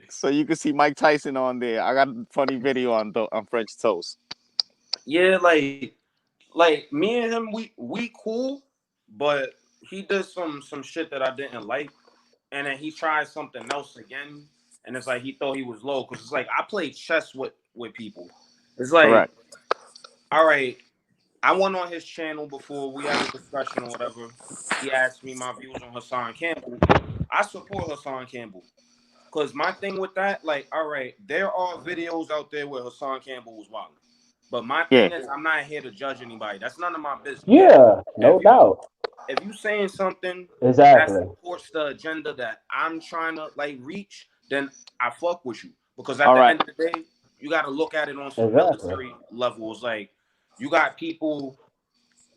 So you can see Mike Tyson on there. I got a funny video on French Toast. Yeah, like me and him, we cool, but he did some shit that I didn't like, and then he tried something else again, and it's like he thought he was low, because it's like I played chess with people. It's like, correct. All right, I went on his channel before, we had a discussion or whatever. He asked me my views on Hassan Campbell. I support Hassan Campbell, because my thing with that, like, all right, there are videos out there where Hassan Campbell was wild. But my thing is, I'm not here to judge anybody. That's none of my business. Yeah, no doubt. If you saying something that supports the agenda that I'm trying to reach, then I fuck with you. Because at the end of the day, you got to look at it on some military levels. Like, you got people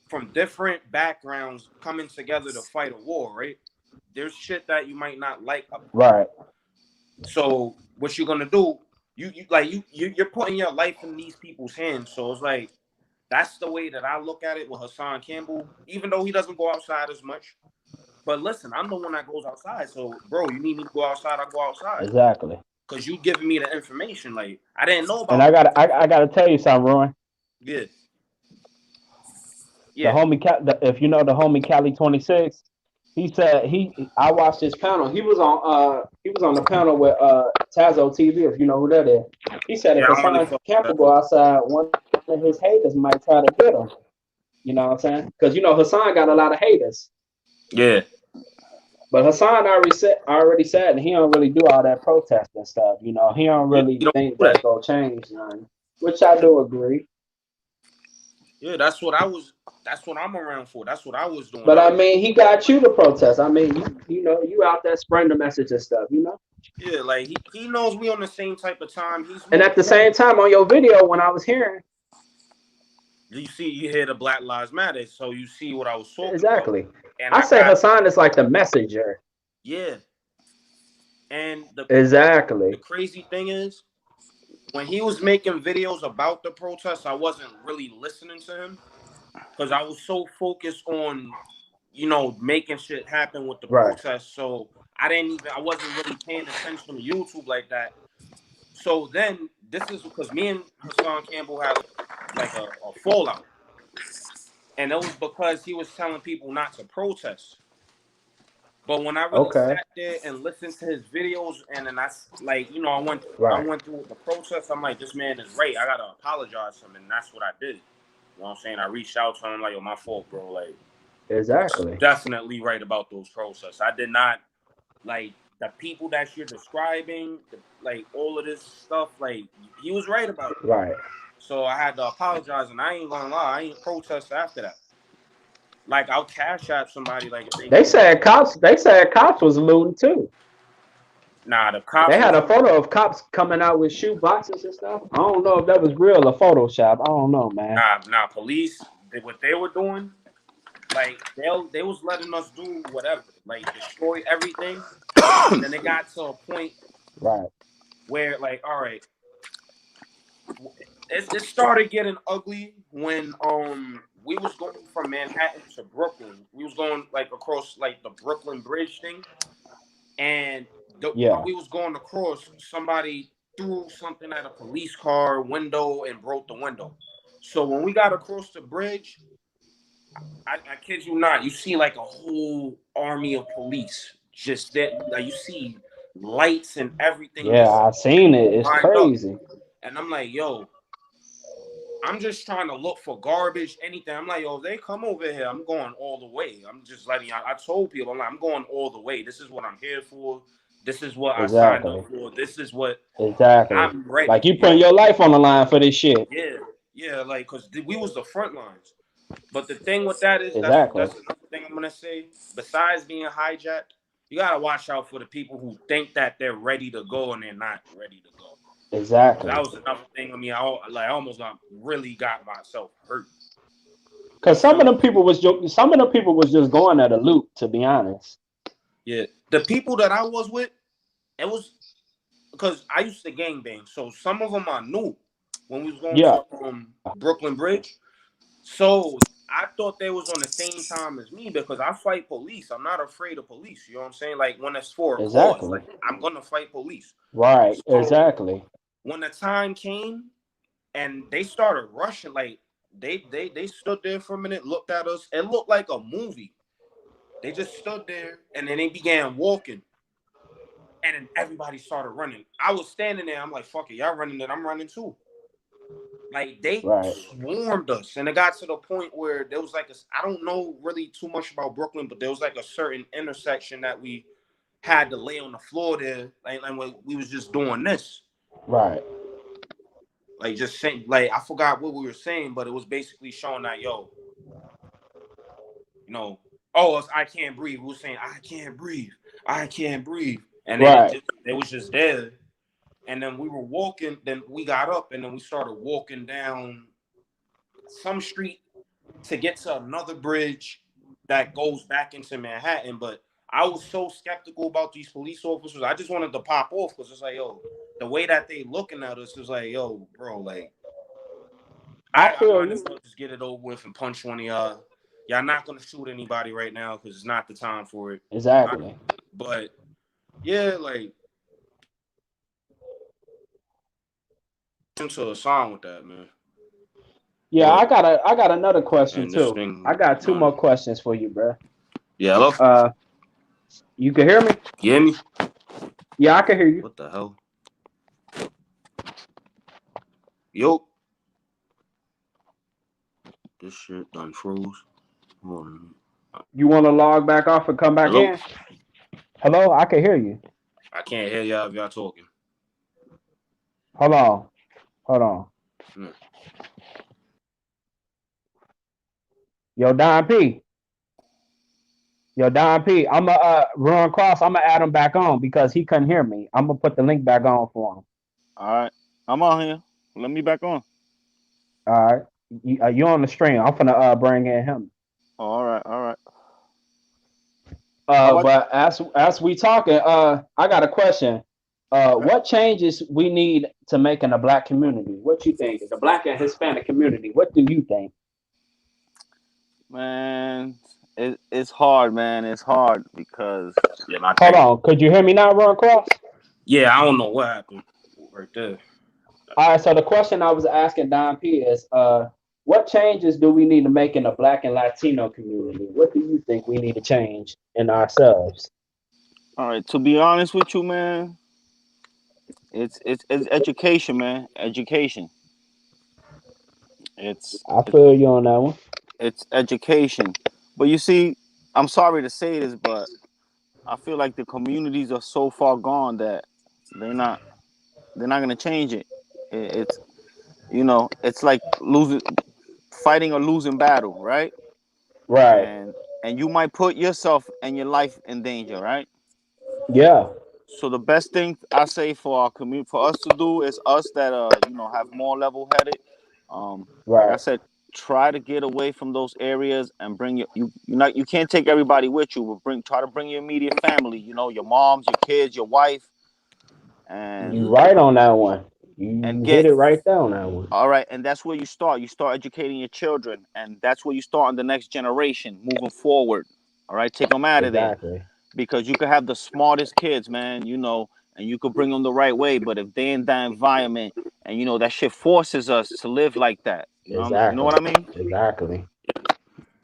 from different backgrounds coming together to fight a war, right? There's shit that you might not like. Right. So what you're gonna do? You're putting your life in these people's hands. So it's like, that's the way that I look at it with Hassan Campbell. Even though he doesn't go outside as much, But listen, I'm the one that goes outside. So, bro, you need me to go outside, I go outside. Exactly. Because you giving me the information. Like, I didn't know about And I gotta tell you something, Roy. Yeah. The Yeah. homie, if you know the homie Cali 26, he said I watched his panel. He was on the panel with Tazo TV, if you know who that is. He said if Yeah, I only Hassan fuck Campbell with go outside, one of his haters might try to get him. You know what I'm saying? Because you know Hassan got a lot of haters. Yeah. But Hassan already said he don't really do all that protesting stuff. You know, he don't really You don't think do that. that's gonna change nothing. Which I do agree. Yeah, that's what I'm around for. That's what I was doing. But I mean, he got you to protest. I mean, you know, you out there spreading the message and stuff, you know. Yeah, like he knows we on the same type of time. And at the same time, on your video, when I was hearing, you hear the Black Lives Matter, so you see what I was talking exactly. about. And I say Hassan is like the messenger. Yeah. And the crazy thing is, when he was making videos about the protests, I wasn't really listening to him because I was so focused on, you know, making shit happen with the protests. So I wasn't really paying attention to YouTube like that. So then this is because me and Hassan Campbell had like a fallout. And it was because he was telling people not to protest. But when I really sat there and listened to his videos, and then I like, you know, I went through the process. I'm like, this man is right. I gotta apologize to him, and that's what I did. You know what I'm saying? I reached out to him like, yo, my fault, bro. Like, definitely right about those processes. I did not like the people that you're describing, like all of this stuff. Like, he was right about it. Right. So I had to apologize, and I ain't gonna lie, I ain't protest after that. Like, I'll cash out somebody. Like, if they said cops was looting too. Nah, the cops. They had a photo of cops coming out with shoe boxes and stuff. I don't know if that was real or Photoshop. I don't know, man. Nah. Police, what they were doing, like they was letting us do whatever, like destroy everything. And then they got to a point, where like, all right, it started getting ugly when we was going from Manhattan to Brooklyn. We was going like across like the Brooklyn Bridge thing, and while we was going across, somebody threw something at a police car window and broke the window. So when we got across the bridge, I kid you not, you see like a whole army of police just that. Like, you see lights and everything. Yeah, I seen it. It's crazy. Up. And I'm like, yo, I'm just trying to look for garbage, anything. I'm like, yo, if they come over here, I'm going all the way. I'm just letting y'all. I told people, I'm going all the way. This is what I'm here for. This is what I signed up for. This is what I'm ready. Like, you putting your life on the line for this shit. Yeah, like, because we was the front lines. But the thing with that is, that's another thing I'm gonna say. Besides being hijacked, you gotta watch out for the people who think that they're ready to go and they're not ready to go. Exactly. That was another thing. I mean, I almost got myself hurt. Cause some of them people was just going at a loop, to be honest. Yeah, the people that I was with, it was because I used to gangbang, so some of them I knew when we was going to Brooklyn Bridge. So I thought they was on the same time as me because I fight police. I'm not afraid of police. You know what I'm saying? Like, when it's for a cause, like, I'm gonna fight police. Right. So exactly. When the time came and they started rushing, like they stood there for a minute, looked at us. It looked like a movie. They just stood there and then they began walking. And then everybody started running. I was standing there. I'm like, fuck it, y'all running it. I'm running too. Like, they swarmed us. And it got to the point where there was like I don't know really too much about Brooklyn, but there was like a certain intersection that we had to lay on the floor there. Like we was just doing this. Right. Like, just saying, like, I forgot what we were saying, but it was basically showing that, yo, you know, I can't breathe. We were saying, I can't breathe. And then it was just there. And then we were walking, then we got up and then we started walking down some street to get to another bridge that goes back into Manhattan. But I was so skeptical about these police officers. I just wanted to pop off because it's like, yo, the way that they looking at us is like, yo, bro, like, I might as well just get it over with and punch one of y'all. y'all not gonna shoot anybody right now because it's not the time for it. Exactly. But yeah, like into a song with that, man. Yeah, But I got another question and this too. thing, I got two more questions for you, bro. yeah, hello. You can hear me? You hear me? Yeah, I can hear you. What the hell? Yo, this shit done froze. Hold on. You want to log back off and come back Hello? in? Hello, I can hear you. I can't hear y'all if y'all talking. Hold on. Hold on. Hmm. Yo, Don P. Yo, Don P. I'm going to run cross. I'm going to add him back on because he couldn't hear me. I'm going to put the link back on for him. All right, I'm on here. Let me back on. All right. You on the stream. I'm going to bring in him. All right, all right. How about But as we talking, I got a question. What changes we need to make in the black community? What you think? The black and Hispanic community. What do you think? man? It's hard, man. It's hard because Yeah, my Hold thing. on. Could you hear me now, Ron Cross? Yeah, I don't know what happened right there. All right. So the question I was asking Don P is, what changes do we need to make in the black and Latino community? What do you think we need to change in ourselves? all right. To be honest with you, man, it's education, man. Education. It's I feel you on that one. it's education. But you see, I'm sorry to say this, but I feel like the communities are so far gone that they're not they're not gonna change it. It's it's like fighting a losing battle, right? Right. And you might put yourself and your life in danger, right? Yeah. So the best thing I say for our community, for us to do, is us that have more level headed. Like I Right. said, try to get away from those areas and bring you can't take everybody with you, but try to bring your immediate family. You know, your moms, your kids, your wife, You and right on that one. and You hit get it right there on that one. all right. And that's where you start. You start educating your children, and that's where you start on the next generation moving forward. All right, take them out of there. Exactly. Because you could have the smartest kids, man, and you could bring them the right way. But if they in that environment, and that shit forces us to live like that, you know Exactly. what I mean? Exactly.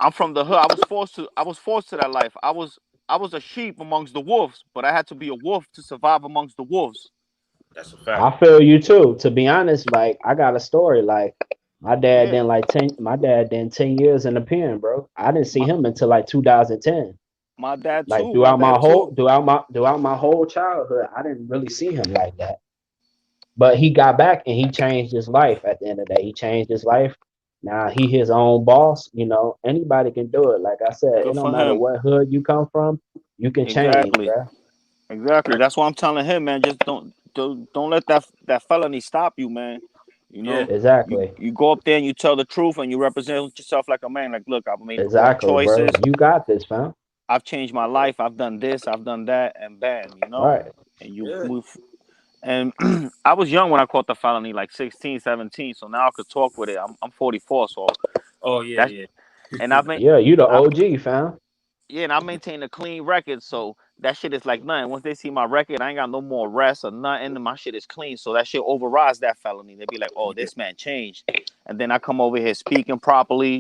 I'm from the hood. I was forced to that life. I was a sheep amongst the wolves, but I had to be a wolf to survive amongst the wolves. That's a fact. I feel you too. To be honest, like I got a story. Like Yeah, my dad did 10 years in the pen, bro. I didn't see my him until like 2010. my dad Like too. My throughout my dad whole too. throughout my whole childhood, I didn't really see him like that. But he got back and he changed his life at the end of the day. He changed his life. Now he his own boss, anybody can do it. Like I said, it Good don't for matter him. what hood you come from, you can change, Exactly. bro. Exactly. That's why I'm telling him, man. Just don't let that felony stop you, man. You Yeah, know, you Exactly. you go up there and you tell the truth and you represent yourself like a man. Like, look, I've made the wrong Exactly, bro. choices. You got this, fam. I've changed my life. I've done this. I've done that, and bam, Right. and you yeah. move. And I was young when I caught the felony, like 16, 17. So now I could talk with it. I'm 44, so Oh yeah, that's yeah. and I've made Yeah, you the I OG, fam. yeah, and I maintain a clean record, so that shit is like nothing. Once they see my record, I ain't got no more arrests or nothing, and my shit is clean. So that shit overrides that felony. They be like, "Oh, Yeah, this man changed," and then I come over here speaking properly,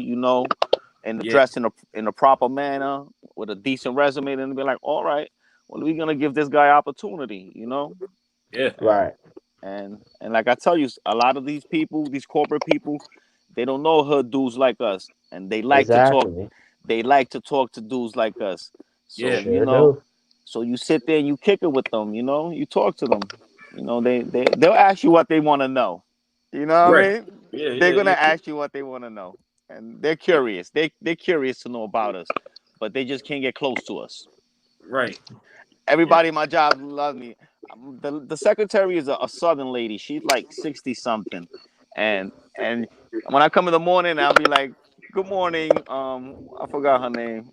and yeah, dressed in a proper manner with a decent resume, and they be like, "All right, well, we're gonna give this guy opportunity." yeah. And Right. and like I tell you, a lot of these people, these corporate people, they don't know hood dudes like us, and they like to talk Exactly. they like to talk to dudes like us. Yeah. So, Sure do. you sit there and you kick it with them, you talk to them. They'll ask you what they want to know. You know what Right. I mean? Yeah, They're yeah, gonna yeah, ask you what they want to know. And they're curious. They're curious to know about us, but they just can't get close to us. right. Yeah. Everybody in my job loves me. The secretary is a southern lady. She's like 60 something. And when I come in the morning, I'll be like, "Good morning." I forgot her name.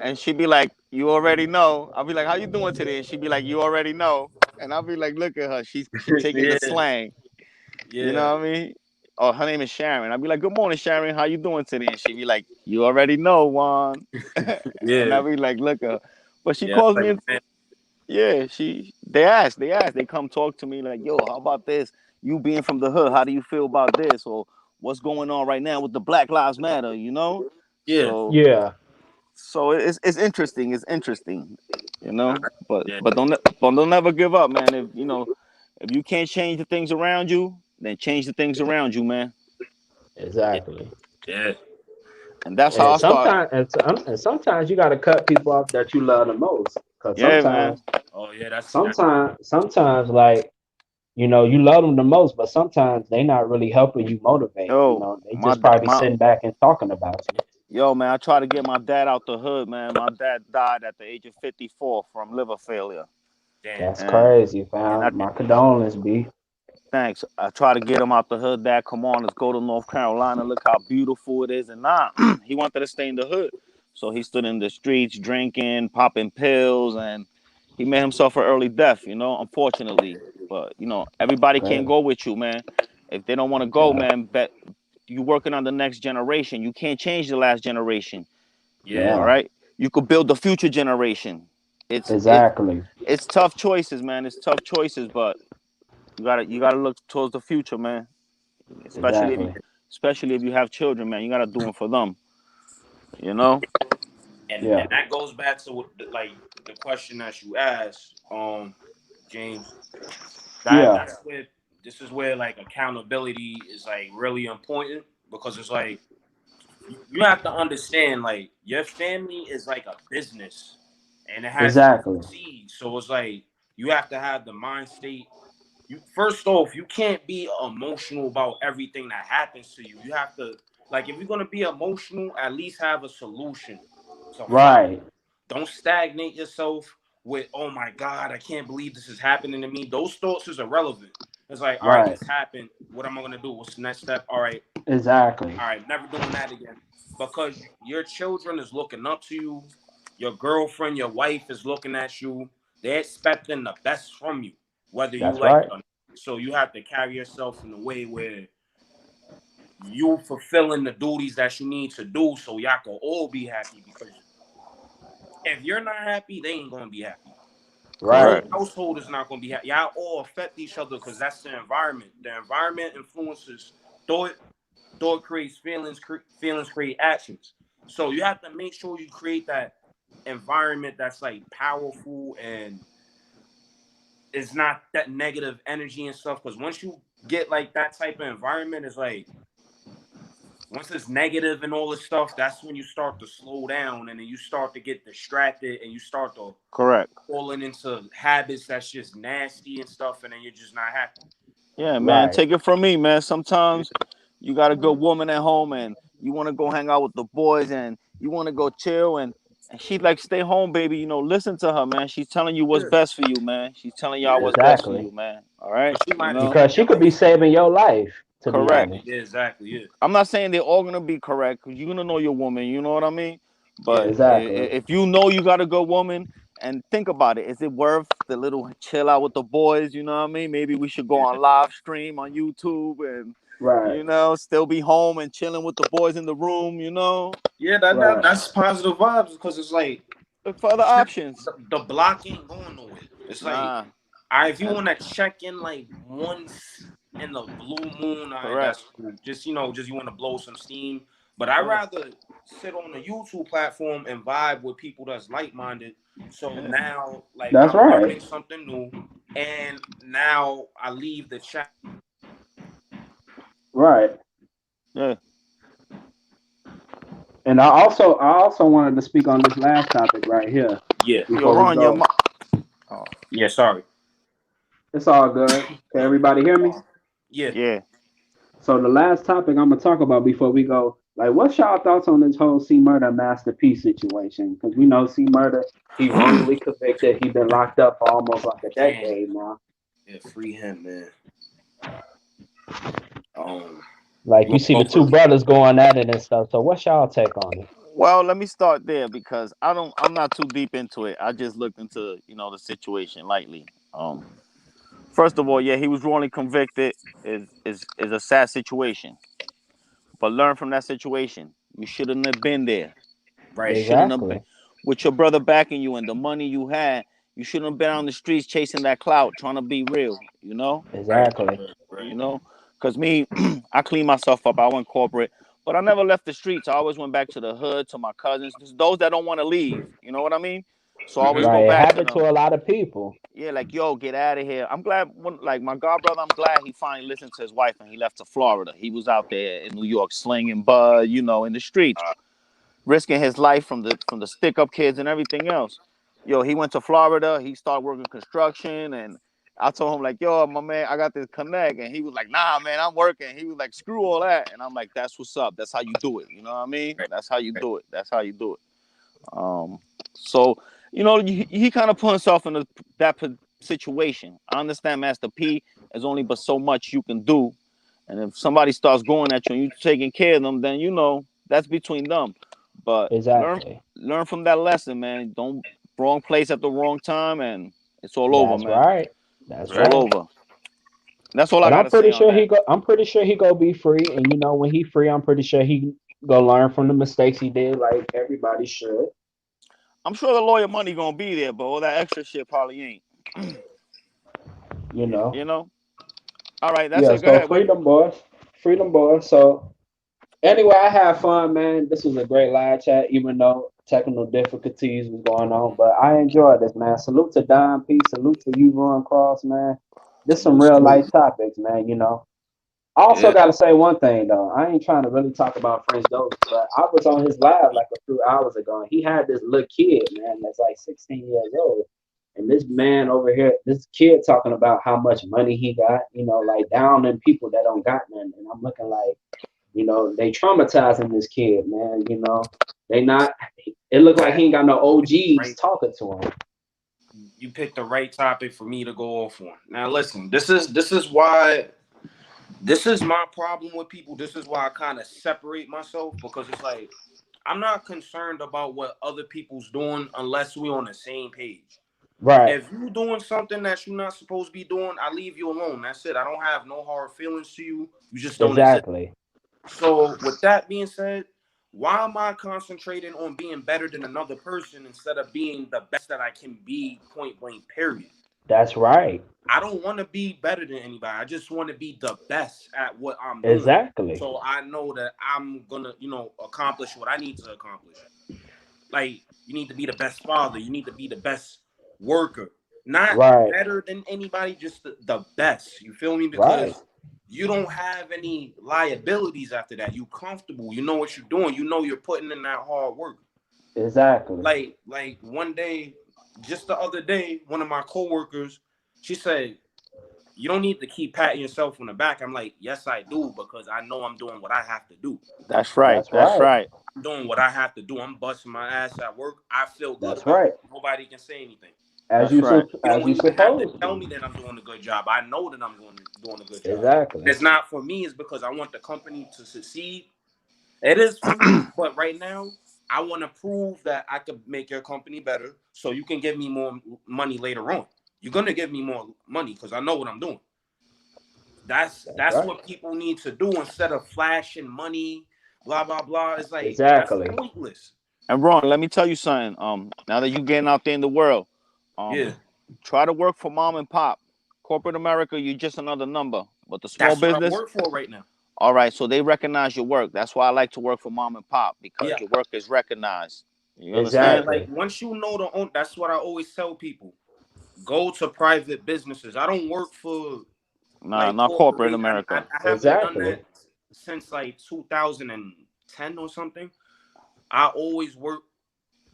And she'd be like, "You already know." I'll be like, "How you doing today?" And she'd be like, "You already know." And I'll be like, "Look at her. She taking the Yeah, slang." You yeah, know what I mean? oh, her name is Sharon. I'd be like, good morning, Sharon. How you doing today? And she'd be like, you already know, Juan. And Yeah, I'd be like, look, but she yeah. calls Like, me. man, Yeah, they come talk to me like, yo, how about this? You being from the hood, how do you feel about this? Or what's going on right now with the Black Lives Matter, you know? yeah, So Yeah, it's interesting. It's interesting, you nah, know. But yeah, don't never give up, man. If you can't change the things around you, then change the things around you, man. yeah, exactly. yeah, And that's how And I start. sometimes you got to cut people off that you love the most. Cause Yeah, man. oh yeah, that's sometimes like you love them the most, but sometimes they not really helping you motivate. Yo, They just probably my sitting back and talking about you. yo, man. I try to get my dad out the hood, man. My dad died at the age of 54 from liver failure. damn. That's And crazy, and I fam. My condolences, B. thanks. I try to get him out the hood. Dad, come on, let's go to North Carolina. Look how beautiful it is. And nah, he wanted to stay in the hood. So he stood in the streets drinking, popping pills, and he made himself an early death, unfortunately. But everybody can't Crazy. go with you, man. If they don't want to go, Yeah, man, bet you working on the next generation. You can't change the last generation. Yeah, All yeah, right. You could build the future generation. It's it exactly, it's tough choices, man. It's tough choices, but you gotta look towards the future, man. Especially if you exactly. especially if you have children, man. You gotta do them for them. You know? Yeah, and that goes back to like the question that you asked, James. That yeah, that's where this is where like accountability is like really important because it's like you have to understand like your family is like a business and it has to exactly. succeed. So it's like you have to have the mind state. You first off, you can't be emotional about everything that happens to you. You have to like if you're gonna be emotional, at least have a solution to find. Right, Don't stagnate yourself with, oh my God, I can't believe this is happening to me. Those thoughts is irrelevant. It's like, all right, right, this happened. What am I gonna do? What's the next step? exactly, All right, never doing that again. Because your children is looking up to you, your girlfriend, your wife is looking at you. They're expecting the best from you, whether you that's like right, it or not. So you have to carry yourself in a way where you fulfilling the duties that you need to do so y'all can all be happy because if you're not happy, they ain't gonna be happy. The whole right, Correct. household is not gonna be happy. Y'all all affect each other because that's the environment. The environment influences thought. Thought creates feelings. Feelings create actions. So you have to make sure you create that environment that's like powerful and it's not that negative energy and stuff. Because once you get like that type of environment, it's like once it's negative and all this stuff, that's when you start to slow down and then you start to get distracted and you start to Correct. falling into habits that's just nasty and stuff, and then you're just not happy. Yeah, man. right. Take it from me, man. Sometimes you got a good woman at home and you want to go hang out with the boys and you want to go chill and she like stay home, baby. Listen to her, man. She's telling you what's Yeah, best for you, man. She's telling y'all yeah. what's best for Exactly. you, man. All right, Because she might be Because saving she your could be life. saving your life, to be correct. honest. Yeah, exactly. Yeah, I'm not saying they're all gonna be correct because you're gonna know your woman. You know what I mean? yeah, But Exactly. if you know you got a good woman, and think about it, is it worth the little chill out with the boys? You know what I mean? Maybe we should go yeah. on live stream on YouTube and Right, still be home and chilling with the boys in the room. Yeah, that right, that's positive vibes because it's like Look for other options. the block ain't going nowhere. It's like, Nah, if you and want to check in like once in the blue moon, correct. that's cool. Just just you want to blow some steam. But I'd Yeah, rather sit on the YouTube platform and vibe with people that's like minded. So yeah, now, like, that's I'm right. learning something new, and now I leave the chat. Right. yeah. And I also wanted to speak on this last topic right here Yeah, Yo, before we Ron, go. oh, yeah. Sorry. It's all good. Can everybody hear me? Yeah. yeah. So the last topic I'm gonna talk about before we go, like, what's y'all thoughts on this whole C Murder Master P situation? Because we know C Murder, he wrongly convicted. He been locked up for almost like a Damn. decade now. Yeah. Free him, man. Um. Like, You you want to see go the two first? brothers going at it and stuff. So what's y'all take on it? Well, let me start there because I'm not too deep into it. I just looked into the situation lightly. First of all, yeah, he was wrongly convicted. Is a sad situation. But learn from that situation. You shouldn't have been there. You Right. shouldn't have been Exactly. with your brother backing you and the money you had. You shouldn't have been on the streets chasing that clout, trying to be real. You know, Right. Exactly. Right. you know. Cause me, I cleaned myself up. I went corporate, but I never left the streets. I always went back to the hood, to my cousins, just those that don't want to leave. You know what I mean? So I always Mm-hmm. go Right. It back to happened them. to a lot of people. Yeah, like, yo, get out of here. I'm glad, like my god brother, I'm glad he finally listened to his wife and he left to Florida. He was out there in New York slinging bud, you know, in the streets, risking his life from the stick up kids and everything else. Yo, he went to Florida. He started working construction, and I told him like, yo, my man, I got this connect, and he was like, nah, man, I'm working. He was like, screw all that, and I'm like, that's what's up. That's how you do it. You know what I mean? Right. That's how you Right. do it. That's how you do it. Um, so you know, he kind of put himself in that situation. I understand Master P. There's only but so much you can do, and if somebody starts going at you and you taking care of them, then you know that's between them. But Exactly. learn from that lesson, man. Don't wrong place at the wrong time, and it's all over, That's man. right. That's It's all Right. right. over. That's all I But I'm gotta say pretty on sure that. I'm pretty sure he go be free. And you know, when he free, I'm pretty sure he go learn from the mistakes he did, like everybody should. I'm sure the lawyer money gonna be there, but all that extra shit probably ain't. You know. You know. All right, that's Yeah, it. Go so ahead. What? freedom boys. Freedom boys. So anyway, I had fun, man. This was a great live chat, even though technical difficulties was going on. But I enjoyed this, man. Salute to Don P. Salute to you, Ron Cross, man. This some Salute. real Salute. life topics, man. You know. I also Yeah. got to say one thing though. I ain't trying to really talk about French Dope, but I was on his live like a few hours ago, and he had this little kid, man, that's like 16 years old. And this man over here, this kid talking about how much money he got, you know, like down in people that don't got none. And I'm looking like, you know, they traumatizing this kid, man. You know, they not. It looked like he ain't got no OGs Right. talking to him. You picked the right topic for me to go off on. Now listen, this is why this is my problem with people. This is why I kind of separate myself, because it's like I'm not concerned about what other people's doing unless we on the same page. Right. If you doing something that you're not supposed to be doing, I leave you alone. That's it. I don't have no hard feelings to you. You just don't exist. Exactly. So with that being said, why am I concentrating on being better than another person instead of being the best that I can be, point blank, period? That's right. I don't want to be better than anybody. I just want to be the best at what I'm doing. Exactly. So I know that I'm gonna, accomplish what I need to accomplish. Like, you need to be the best father. You need to be the best worker. Not Right. better than anybody, just the best. You feel me? Right. Because you don't have any liabilities after that. You comfortable. You know what you're doing. You know you're putting in that hard work. Exactly. Like one day, just the other day, one of my coworkers, she said, "You don't need to keep patting yourself on the back." I'm like, "Yes, I do, because I know I'm doing what I have to do. That's right. That's That's right. right. I'm doing what I have to do. I'm busting my ass at work. I feel good That's about right. it. Nobody can say anything. That's right. You As don't you even have to supposed tell to. me that I'm doing a good job. I know that I'm doing a good job. And Exactly. it's not for me. It's because I want the company to succeed. It is for me, but right now I want to prove that I could make your company better, so you can give me more money later on. You're gonna give me more money because I know what I'm doing. That's That's right. what people need to do instead of flashing money, blah blah blah. It's like that's Exactly. pointless. And Ron, let me tell you something. Now that you getting out there in the world, Yeah, try to work for mom and pop. Corporate America, you're just another number. But the small that's what I business, work for right now. all right, so they recognize your work. That's why I like to work for mom and pop, because Yeah, your work is recognized. You yeah. understand? Like Exactly. once you know the own, that's what I always tell people. Go to private businesses. I don't work for Nah, like not corporate corporate. I America. haven't done that Exactly. since like 2010 or something. I always work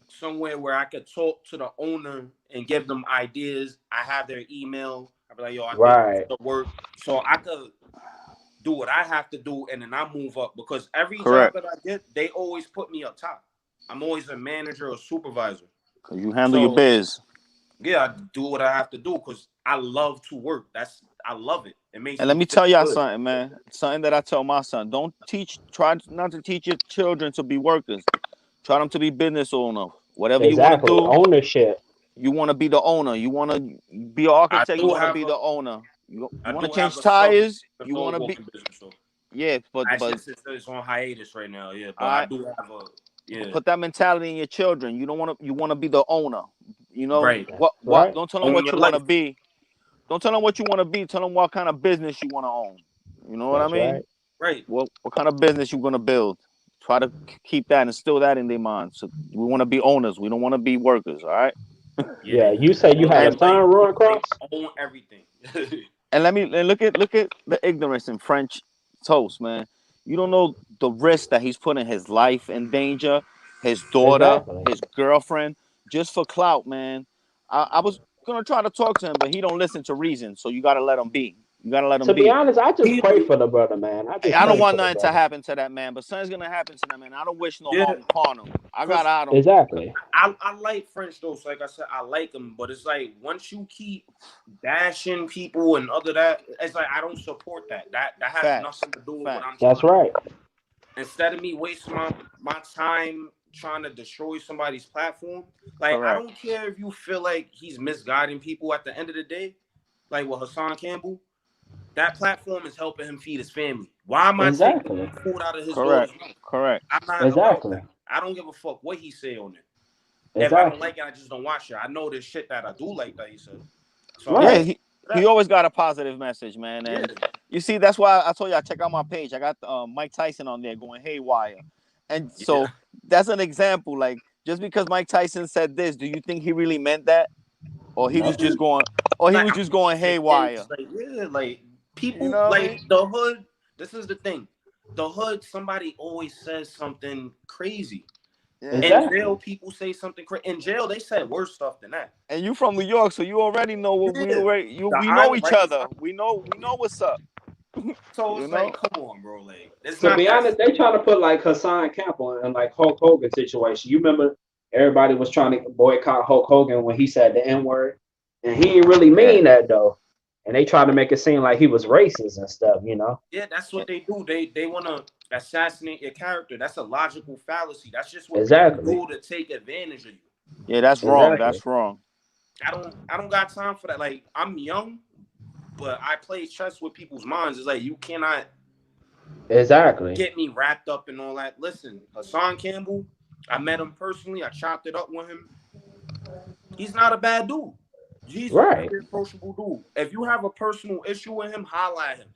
somewhere where I could talk to the owner and give them ideas. I have their email. I'd be like, yo, I think this Right. could work. So I could do what I have to do and then I move up, because every job Correct. that I get, they always put me up top. I'm always a manager or supervisor. Because you handle your So biz. yeah, I do what I have to do because I love to work. I love it. It makes And let me me feel tell y'all good. something, man. Something that I tell my son. Try not to teach your children to be workers. Try them to be business owners. Whatever you want to Exactly. do, Ownership. You want to be the owner. You want to be an architect. You want to be the owner. You want to change tires. You want to be. Business, so. Yeah, but it's on hiatus right now. Yeah, but I do have a. Yeah. Put that mentality in your children. You don't want to. You want to be the owner. You know right. What? Right. Don't tell them what you want to be. Don't tell them what you want to be. Tell them what kind of business you want to own. You know what I mean? Right. What kind of business you're going to build? Try to keep that, instill that in their minds. So we want to be owners. We don't want to be workers. All right. Yeah. You say you had a son, Roy Cross? Own everything. And look at the ignorance in French Toast, man. You don't know the risk that he's putting his life in danger, his daughter, his girlfriend, just for clout, man. I was gonna try to talk to him, but he don't listen to reason. So you gotta let him be. You gotta let him be. To be honest, I just pray for the brother, man. I don't want nothing to happen to that man, but something's gonna happen to that man. I don't wish no harm upon him. I got out of him. Exactly. I like French though. So like I said, I like him, but it's like once you keep bashing people and other that, it's like I don't support that. That has nothing to do with what I'm. That's right. Instead of me wasting my time trying to destroy somebody's platform, like I don't care if you feel like he's misguiding people. At the end of the day, like with Hassan Campbell. That platform is helping him feed his family. Why am I taking food out of his daughter's mouth? Correct. I'm not about that. I don't give a fuck what he say on it. If I don't like it, I just don't watch it. I know there's shit that I do like that he said. So he always got a positive message, man. And you see, that's why I told you I check out my page. I got Mike Tyson on there going haywire. And so that's an example. Like, just because Mike Tyson said this, do you think he really meant that? Or he was just going haywire? Like people like the hood. This is the thing. The hood, somebody always says something crazy. In jail, people say something crazy. In jail, they said worse stuff than that. And you from New York, so you already know what we know each other. We know what's up. So it's like, come on, bro. Like, to be honest, they trying to put like Hassan Campbell in like Hulk Hogan situation. You remember everybody was trying to boycott Hulk Hogan when he said the N-word, and he didn't really mean that though. And they tried to make it seem like he was racist and stuff, you know? Yeah, that's what they do. They want to assassinate your character. That's a logical fallacy. That's just what people do to take advantage of you. Yeah, that's wrong. That's wrong. I don't got time for that. Like, I'm young, but I play chess with people's minds. It's like you cannot get me wrapped up in all that. Listen, Hassan Campbell, I met him personally. I chopped it up with him. He's not a bad dude. He's a very approachable dude. If you have a personal issue with him, holla at him.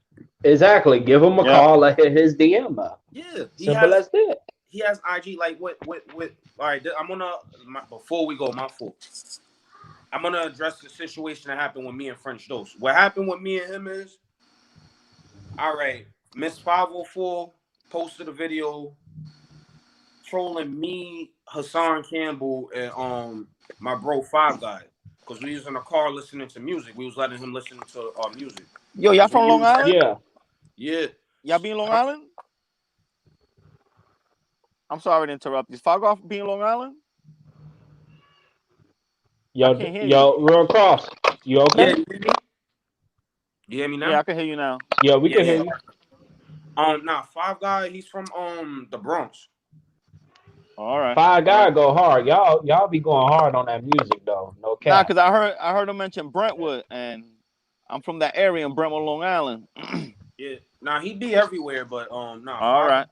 Exactly. Give him a call, let his DM up. Yeah. Simple as that. He has IG like what all right, I'm gonna before we go, my fault. I'm gonna address the situation that happened with me and French Dose. What happened with me and him is, all right, Miss 504 posted a video trolling me, Hassan Campbell, and my bro Five Guy. Because we was in the car listening to music. We was letting him listen to our music. Yo, y'all from Long Island? Yeah. Y'all be in Long Island? I'm sorry to interrupt. Is Fogoff be in Long Island? Yo, Real Cross. You okay? Yeah, you hear me now? Yeah, I can hear you now. Yeah, we can hear you. Nah, Five Guy, he's from the Bronx. All right. Five Guy go hard. Y'all be going hard on that music though. No cap. Nah, because I heard him mention Brentwood, and I'm from that area in Brentwood, Long Island. Yeah. Nah, he be everywhere, but nah. All right.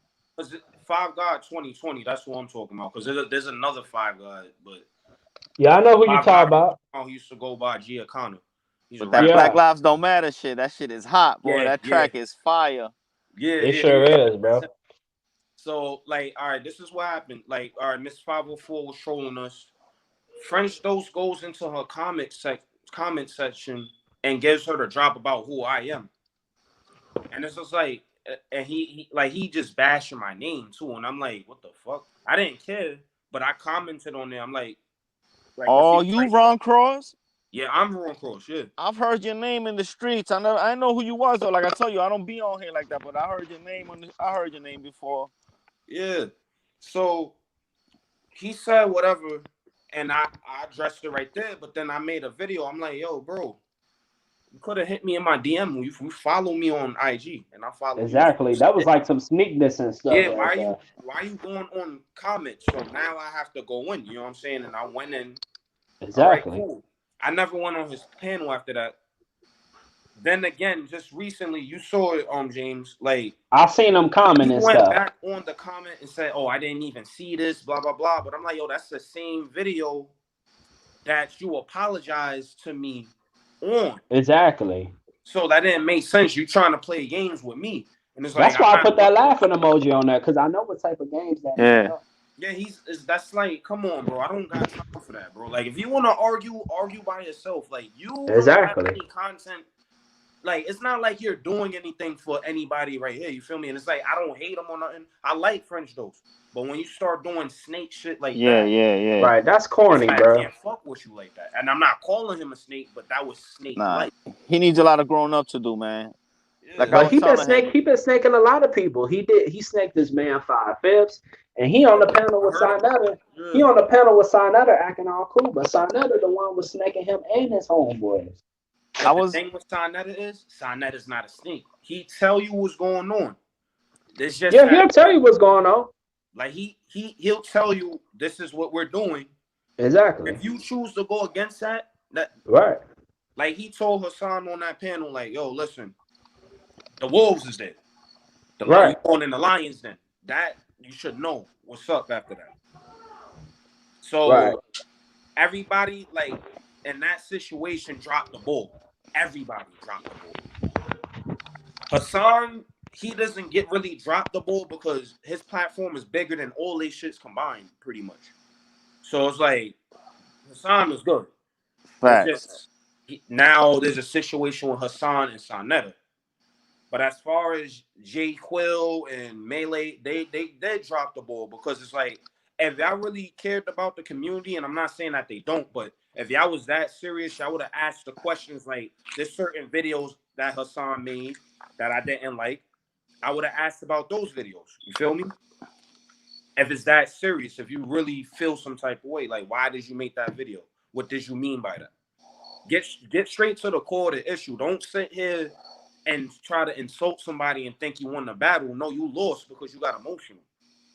Five Guy 2020. That's what I'm talking about. Because there's another Five Guy, but yeah, I know who you talk about. He used to go by Giacano. But that Black Lives Don't Matter shit. That shit is hot, boy. That track is fire. Yeah, it sure is, bro. So, like, all right, this is what happened. Like, all right, Miss 504 was trolling us. French Dose goes into her comment section and gives her the drop about who I am. And it's just like, and he just bashing my name too. And I'm like, what the fuck? I didn't care, but I commented on there. I'm like oh, you Ron Cross? Yeah, I'm Ron Cross. Yeah, I've heard your name in the streets. I know who you was though. Like I tell you, I don't be on here like that, but I heard your name I heard your name before. Yeah. So he said whatever, and I addressed it right there. But then I made a video. I'm like, yo, bro, you could have hit me in my DM. You follow me on IG, and I follow exactly. You. That was like some sneakness and stuff. Yeah. Why you going on comments? So now I have to go in. You know what I'm saying? And I went in, Exactly. All right, cool. I never went on his panel after that. Then again, just recently, you saw it, James. Like, I seen him comment he and went stuff. back on the comment and said, "Oh, I didn't even see this, blah blah blah." But I'm like, yo, that's the same video that you apologized to me on. Exactly. So that didn't make sense. You trying to play games with me, and it's That's like why I put that laughing emoji on there, because I know what type of games that Yeah. is. Yeah, that's like, come on, bro. I don't got time for that, bro. Like, if you want to argue by yourself. Like, you Exactly. don't have any content. Like, it's not like you're doing anything for anybody right here. You feel me? And it's like, I don't hate them or nothing. I like French Dose. But when you start doing snake shit like that, Yeah. Right, that's corny, I bro. can't fuck with you like that. And I'm not calling him a snake, but that was snake like. He needs a lot of growing up to do, man. Yeah. Like, But he been snaking a lot of people. He snaked this man 5/5, and he on the panel with Sinetta. Yeah. He on the panel with Sinetta acting all cool, but Sinetta the one was snaking him and his homeboys. The thing with Sinetta's not a snake. He tell you what's going on. It's just he'll tell you what's going on. Like he'll tell you this is what we're doing. Exactly. If you choose to go against that right. Like he told Hassan on that panel, like, yo, listen, the Wolves is there. Right. On in the Lions then. That you should know what's up after that. So everybody, like, in that situation, dropped the ball. Everybody dropped the ball. Hassan, he doesn't get really dropped the ball because his platform is bigger than all these shits combined, pretty much. So it's like, Hassan is good. Now there's a situation with Hassan and Sinetta. But as far as J. Quill and Melee, they dropped the ball because it's like, if y'all really cared about the community, and I'm not saying that they don't, but if y'all was that serious, y'all would have asked the questions like, there's certain videos that Hassan made that I didn't like. I would have asked about those videos. You feel me? If it's that serious, if you really feel some type of way, like, why did you make that video? What did you mean by that? Get straight to the core of the issue. Don't sit here and try to insult somebody and think you won the battle. No, you lost because you got emotional.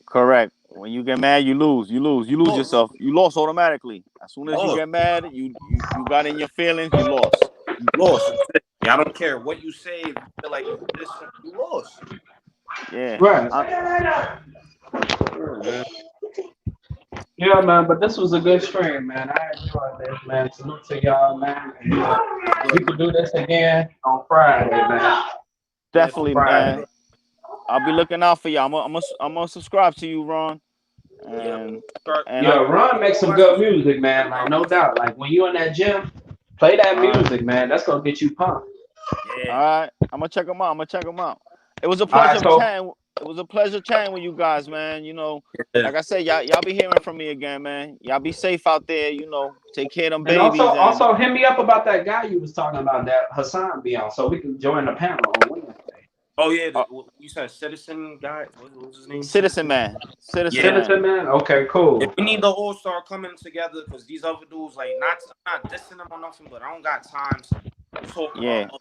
Correct. When you get mad, you lose. You lose yourself. You lost automatically. As soon as you get mad, you got in your feelings, you lost. You lost. I don't care what you say. If you feel like you lost. Yeah. Right. Yeah, man, but this was a good stream, man. I enjoyed this, man. Salute to y'all, man. We can do this again on Friday, man. Definitely, man. I'll be looking out for y'all. I'm gonna subscribe to you, Ron. And Ron makes some good music, man. Like, no doubt. Like, when you in that gym, play that music, man. That's gonna get you pumped. Yeah. All right, I'm gonna check them out. It was a pleasure chatting. It was a pleasure chatting with you guys, man. You know, like I said, y'all be hearing from me again, man. Y'all be safe out there. You know, take care of them babies. And also hit me up about that guy you was talking about that Hassan be on, so we can join the panel on Wednesday. Oh yeah, you said Citizen guy. What was his name? Citizen Man. Citizen Man. Okay, cool. We need the all-star coming together because these other dudes, like, not dissing them or nothing, but I don't got time to talk about.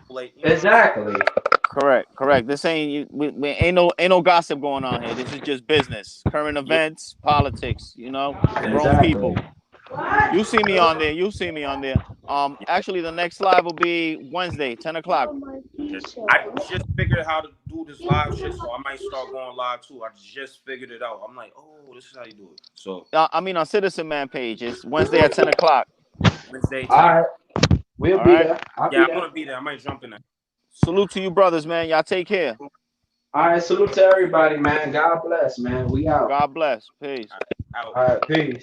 Like, exactly. Correct. This ain't ain't no gossip going on here. This is just business, current events, politics. You know, grown people. You see me on there. Actually, the next live will be Wednesday, 10 o'clock. I just figured out how to do this live shit, so I might start going live too. I just figured it out. I'm like, oh, this is how you do it. So I mean, on Citizen Man page, it's Wednesday at 10 o'clock. Wednesday. All right. We'll be there. I'm gonna be there. I might jump in there. Salute to you, brothers, man. Y'all take care. All right, salute to everybody, man. God bless, man. We out. God bless. Peace. All right, peace.